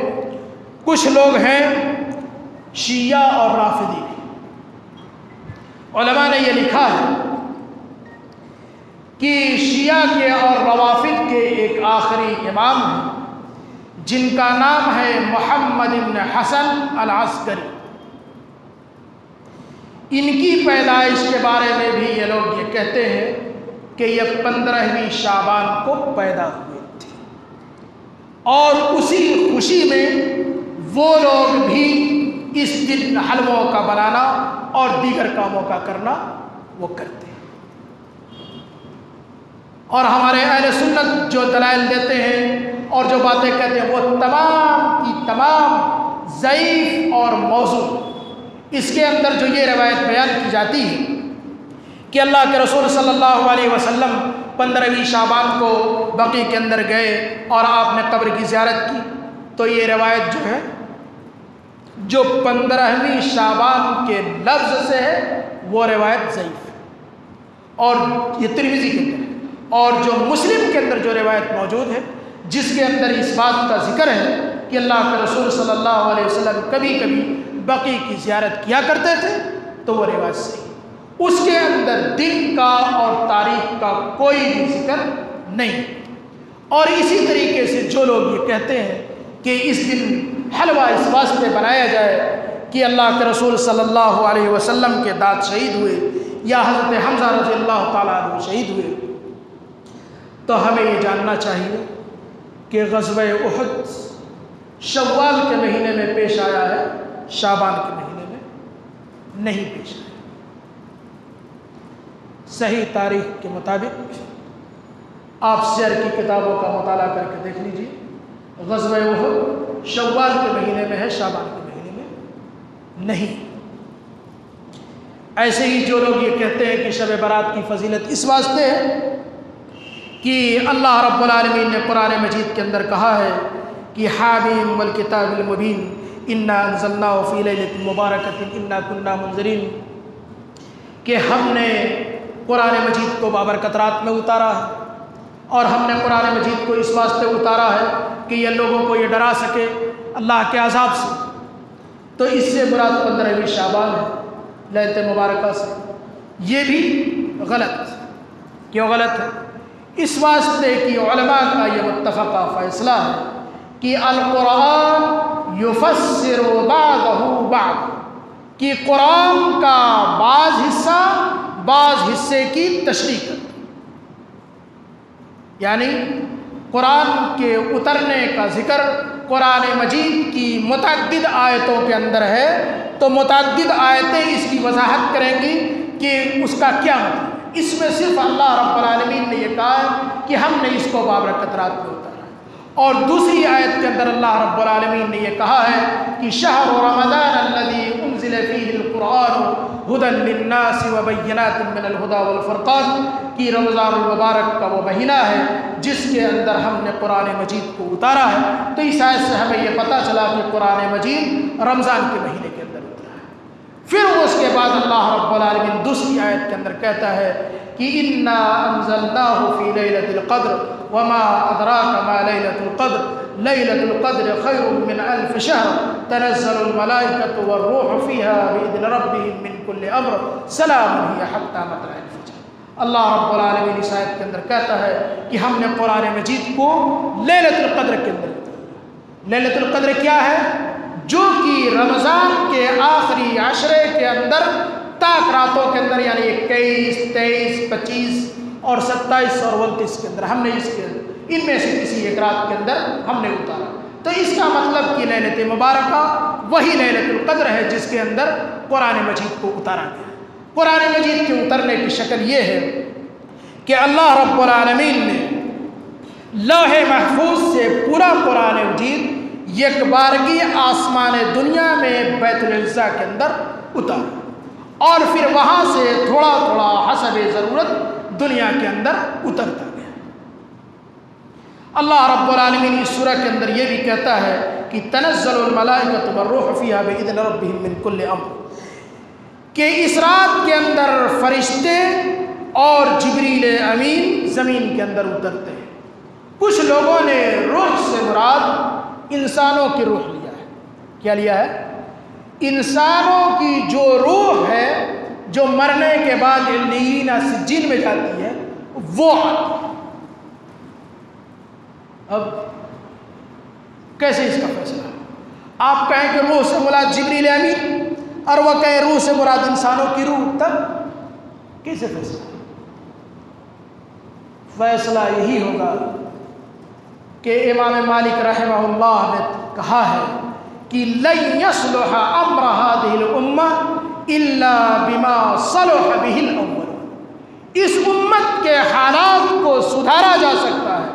کچھ لوگ ہیں شیعہ اور رافضی. علماء نے یہ لکھا ہے کہ شیعہ کے اور روافض کے ایک آخری امام ہیں جن کا نام ہے محمد بن حسن العسکری. ان کی پیدائش کے بارے میں بھی یہ لوگ یہ کہتے ہیں کہ یہ 15ویں شعبان کو پیدا ہوئے تھے، اور اسی خوشی میں وہ لوگ بھی اس دن حلووں کا بنانا اور دیگر کاموں کا کرنا وہ کرتے ہیں. اور ہمارے اہل سنت جو دلائل دیتے ہیں اور جو باتیں کہتے ہیں وہ تمام کی تمام ضعیف اور موضوع. اس کے اندر جو یہ روایت بیان کی جاتی ہے کہ اللہ کے رسول صلی اللہ علیہ وسلم 15ویں شعبان کو بقیع کے اندر گئے اور آپ نے قبر کی زیارت کی، تو یہ روایت جو ہے جو 15ویں شعبان کے لفظ سے ہے وہ روایت ضعیف ہے، اور یہ ترمذی کے اندر ہے. اور جو مسلم کے اندر جو روایت موجود ہے جس کے اندر اس بات کا ذکر ہے کہ اللہ کے رسول صلی اللہ علیہ وسلم کبھی کبھی بقیع کی زیارت کیا کرتے تھے، تو وہ روایت صحیح. اس کے اندر دن کا اور تاریخ کا کوئی بھی ذکر نہیں. اور اسی طریقے سے جو لوگ یہ کہتے ہیں کہ اس دن حلوہ اس واسطے بنایا جائے کہ اللہ کے رسول صلی اللہ علیہ وسلم کے دانت شہید ہوئے یا حضرت حمزہ رضی اللہ تعالیٰ عنہ شہید ہوئے، تو ہمیں یہ جاننا چاہیے کہ غزوہ احد شوال کے مہینے میں پیش آیا ہے، شعبان کے مہینے میں نہیں پیش آیا. صحیح تاریخ کے مطابق آپ سیر کی کتابوں کا مطالعہ کر کے دیکھ لیجیے، غزوہ احد شوال کے مہینے میں ہے، شعبان کے مہینے میں نہیں. ایسے ہی جو لوگ یہ کہتے ہیں کہ شب برات کی فضیلت اس واسطے ہے کہ اللہ رب العالمین نے قرآن مجید کے اندر کہا ہے کہ حامیم والکتاب المبین انا انزلناہ فی لیلۃ مبارکۃ انا کنا منذرین، کہ ہم نے قرآن مجید کو بابرکت رات میں اتارا ہے، اور ہم نے قرآن مجید کو اس واسطے اتارا ہے کہ یہ لوگوں کو یہ ڈرا سکے اللہ کے عذاب سے. تو اس سے مراد 15ویں شعبان ہے، لیلۃ مبارکہ سے. یہ بھی غلط. کیوں غلط ہے؟ اس واسطے کہ علماء کا یہ متفقہ فیصلہ ہے کہ القرآن یفسر بعضہ بعض، کہ قرآن کا بعض حصہ بعض حصے کی تشریح کرتا، یعنی قرآن کے اترنے کا ذکر قرآن مجید کی متعدد آیتوں کے اندر ہے، تو متعدد آیتیں اس کی وضاحت کریں گی کہ اس کا کیا مطلب ہے. اس میں صرف اللہ رب العالمین نے یہ کہا ہے کہ ہم نے اس کو بابرکت رات میں اتارا ہے، اور دوسری آیت کے اندر اللہ رب العالمین نے یہ کہا ہے کہ شہر رمضان الذی انزل فیہ القرآن ہدی للناس وبینات من الہدی والفرقان، کہ رمضان المبارک کا وہ مہینہ ہے جس کے اندر ہم نے قرآن مجید کو اتارا ہے۔ تو اس آیت سے ہمیں یہ پتہ چلا کہ قرآن مجید رمضان کے مہینے کے اندر اترا ہے۔ پھر اس کے بعد اللہ رب العالمین دوسری آیت کے اندر کہتا ہے کہ انا انزلناہ فی لیلۃ القدر وما ادراک ما لیلۃ القدر لیلۃ القدر خیر من الف شہر تنزل الملائکۃ والروح فیہا بإذن ربہم من کل امر سلام ہی حتی مطلع الفجر۔ اللہ رب العالمین اس آیت کے اندر کہتا ہے کہ ہم نے قرآن مجید کو لیلۃ القدر کے اندر اتارا۔ لیلۃ القدر کیا ہے؟ جو کہ رمضان کے آخری عشرے کے اندر تاک راتوں کے اندر، یعنی 21، 23، 25 اور 27 اور 29 کے اندر ہم نے ان میں سے کسی ایک رات کے اندر ہم نے اتارا۔ تو اس کا مطلب کہ لیلۃ مبارکہ وہی لیلۃ القدر ہے جس کے اندر قرآن مجید کو اتارا گیا۔ قرآن مجید کے اترنے کی شکل یہ ہے کہ اللہ رب العالمین نے لوح محفوظ سے پورا قرآن مجید یک بارگی آسمان دنیا میں بیت العزا کے اندر اتارا، اور پھر وہاں سے تھوڑا تھوڑا حسب ضرورت دنیا کے اندر اترتا گیا۔ اللہ رب العالمین اس سورہ کے اندر یہ بھی کہتا ہے کہ تنزل الملائکۃ والروح فیہا بإذن ربہم من کل امر، کہ اس رات کے اندر فرشتے اور جبریل امین زمین کے اندر اترتے ہیں۔ کچھ لوگوں نے روح سے مراد انسانوں کی روح لیا ہے۔ کیا لیا ہے؟ انسانوں کی جو روح ہے جو مرنے کے بعد علیین سجین میں جاتی ہے وہ آتی ہے۔ اب کیسے اس کا فیصلہ؟ آپ کہیں کہ روح سے مراد جبریل امین اور وہ کہیں روح سے مراد انسانوں کی روح، تب کیسے فیصلہ؟ فیصلہ یہی ہوگا کہ امام مالک رحمہ اللہ نے کہا ہے کہ لن يصلح امر هذه الامه الا بما صلح به الاول، اس امت کے حالات کو سدھارا جا سکتا ہے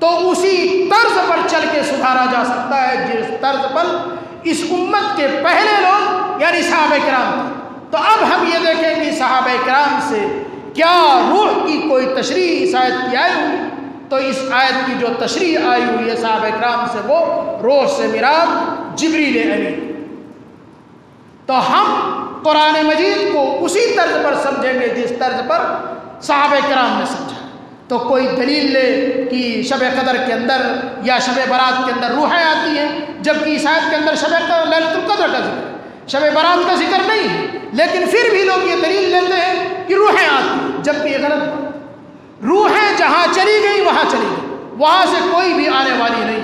تو اسی طرز پر چل کے سدھارا جا سکتا ہے جس طرز پر اس امت کے پہلے لوگ یعنی صحابہ کرام تھے۔ تو اب ہم یہ دیکھیں کہ صحابہ کرام سے کیا روح کی کوئی تشریح اس آیت کی آئی ہوئی؟ تو اس آیت کی جو تشریح آئی ہوئی ہے صحابہ کرام سے وہ روح سے مراد جبریل امین۔ تو ہم قرآن مجید کو اسی طرز پر سمجھیں گے جس طرز پر صحابہ کرام نے سمجھا۔ تو کوئی دلیل لے کہ شب قدر کے اندر یا شب برات کے اندر روحیں آتی ہیں، جبکہ اس آیت کے اندر لیلۃ القدر کا ذکر ہے، شب برات کا ذکر نہیں ہے، لیکن پھر بھی لوگ یہ دلیل لیتے ہیں کہ روحیں آتی ہیں، جبکہ یہ غلط بات۔ روحیں جہاں چلی گئی وہاں چلی گئی، وہاں سے کوئی بھی آنے والی نہیں۔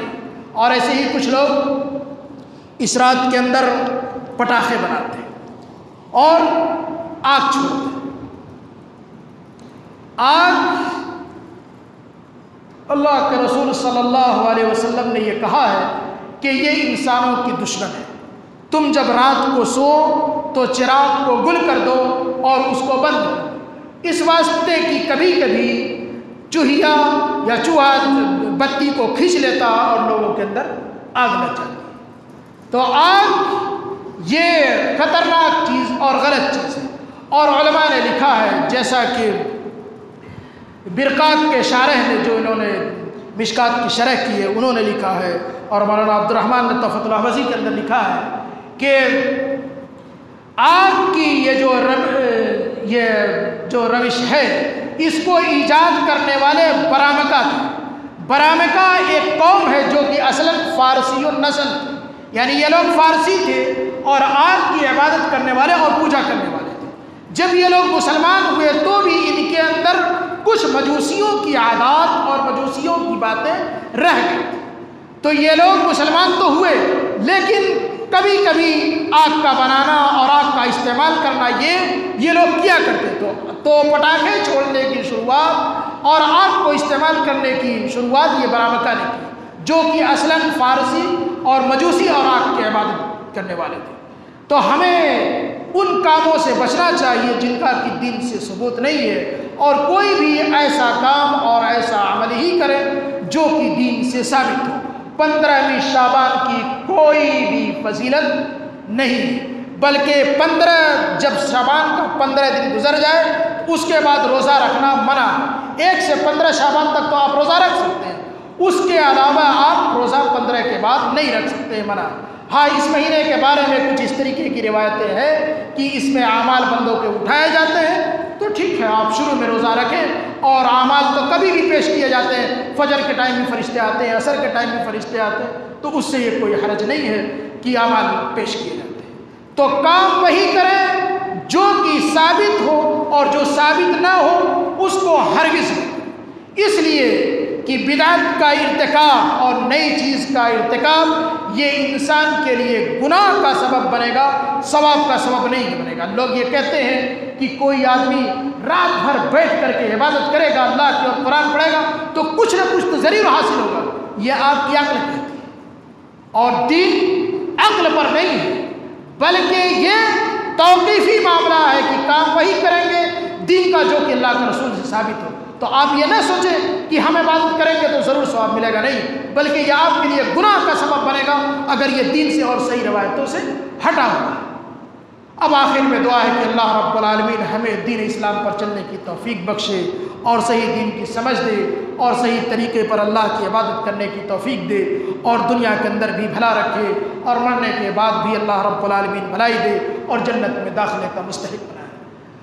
اور ایسے ہی کچھ لوگ اس رات کے اندر پٹاخے بناتے ہیں اور آگ چھوڑتے ہیں۔ آگ، اللہ کے رسول صلی اللہ علیہ وسلم نے یہ کہا ہے کہ یہ انسانوں کی دشمن ہے۔ تم جب رات کو سو تو چراغ کو گل کر دو اور اس کو بند کرو، اس واسطے کہ کبھی کبھی چوہیا یا چوہا بتی کو کھینچ لیتا اور لوگوں کے اندر آگ لگ جاتی۔ تو آگ یہ خطرناک چیز اور غلط چیز ہے، اور علماء نے لکھا ہے، جیسا کہ برقات کے شارح نے جو انہوں نے مشکات کی شرح کی ہے انہوں نے لکھا ہے، اور مولانا عبد الرحمن نے تحفۃ الاحوذی کے اندر لکھا ہے کہ آگ کی یہ جو روش ہے اس کو ایجاد کرنے والے برامکہ تھے۔ برامکہ ایک قوم ہے جو کہ اصلاً فارسی النسل تھی، یعنی یہ لوگ فارسی تھے اور آگ کی عبادت کرنے والے اور پوجا کرنے والے تھے۔ جب یہ لوگ مسلمان ہوئے تو بھی ان کے اندر کچھ مجوسیوں کی عادات اور مجوسیوں کی باتیں رہ گئی تھیں۔ تو یہ لوگ مسلمان تو ہوئے، لیکن کبھی کبھی آگ کا بنانا اور آگ کا استعمال کرنا یہ لوگ کیا کرتے تھے۔ تو پٹاخے چھوڑنے کی شروعات اور آگ کو استعمال کرنے کی شروعات یہ برامکہ نے کی، جو کہ اصلاً فارسی اور مجوسی اور آگ کی عبادت کرنے والے تھے۔ تو ہمیں ان کاموں سے بچنا چاہیے جن کا کہ دین سے ثبوت نہیں ہے، اور کوئی بھی ایسا کام اور ایسا عمل ہی کرے جو کہ دین سے ثابت ہو۔ 15ویں شعبان کی کوئی بھی فضیلت نہیں، بلکہ 15 جب شعبان کا 15 دن گزر جائے اس کے بعد روزہ رکھنا منع ہے۔ 1 سے 15 شعبان تک تو آپ روزہ رکھ سکتے ہیں، اس کے علاوہ آپ روزہ 15 کے بعد نہیں رکھ سکتے، منع۔ ہاں اس مہینے کے بارے میں کچھ اس طریقے کی روایتیں ہیں کہ اس میں اعمال بندوں کے اٹھائے جاتے ہیں، تو ٹھیک ہے آپ شروع میں روزہ رکھیں، اور اعمال تو کبھی بھی پیش کیے جاتے ہیں، فجر کے ٹائم میں فرشتے آتے ہیں، عصر کے ٹائم میں فرشتے آتے ہیں، تو اس سے یہ کوئی حرج نہیں ہے کہ اعمال پیش کیے جاتے ہیں۔ تو کام وہی کریں جو کہ ثابت ہو، اور جو ثابت نہ ہو اس کو ہرگز نہ کریں، اس لیے کہ بدعت کا ارتکاب اور نئی چیز کا ارتکاب یہ انسان کے لیے گناہ کا سبب بنے گا، ثواب کا سبب نہیں بنے گا۔ لوگ یہ کہتے ہیں کہ کوئی آدمی رات بھر بیٹھ کر کے عبادت کرے گا، اللہ کی اور قرآن پڑھے گا تو کچھ نہ کچھ تو ضرور حاصل ہوگا، یہ آپ کی عقل کہتی ہے، اور دین عقل پر نہیں ہے، بلکہ یہ توقیفی معاملہ ہے کہ کام وہی کریں گے دین کا جو کہ اللہ کے رسول سے ثابت ہو۔ تو آپ یہ نہ سوچیں کہ ہم عبادت کریں گے تو ضرور ثواب ملے گا، نہیں، بلکہ یہ آپ کے لیے گناہ کا سبب بنے گا اگر یہ دین سے اور صحیح روایتوں سے ہٹا ہوا۔ اب آخر میں دعا ہے کہ اللہ رب العالمین ہمیں دین اسلام پر چلنے کی توفیق بخشے، اور صحیح دین کی سمجھ دے، اور صحیح طریقے پر اللہ کی عبادت کرنے کی توفیق دے، اور دنیا کے اندر بھی بھلا رکھے، اور مرنے کے بعد بھی اللہ رب العالمین بھلائی دے اور جنت میں داخلے کا مستحق بنائے،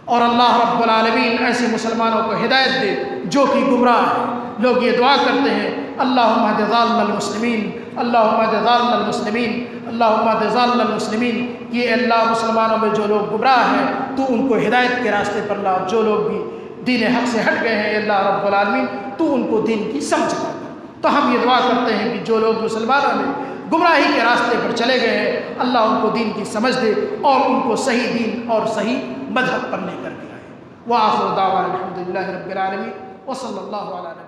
اور اللہ رب العالمین ایسے مسلمانوں کو ہدایت دے جو کہ گمراہ ہیں۔ لوگ یہ دعا کرتے ہیں اللہم اہد ضالنا المسلمین، اللہم اہد ضالنا المسلمین، اللہم اہد ضالنا المسلمین، یہ اللہ مسلمانوں میں جو لوگ گمراہ ہیں تو ان کو ہدایت کے راستے پر لا، جو لوگ بھی دین حق سے ہٹ گئے ہیں اللہ رب العالمین تو ان کو دین کی سمجھ دے۔ تو ہم یہ دعا کرتے ہیں کہ جو لوگ مسلمانوں میں گمراہی کے راستے پر چلے گئے ہیں اللہ ان کو دین کی سمجھ دے، اور ان کو صحیح دین اور صحیح مذہب پر لے کر کے آئے۔ وآخر دعوانا الحمدللہ رب العالمین، وصلی اللہ علیہ وسلم۔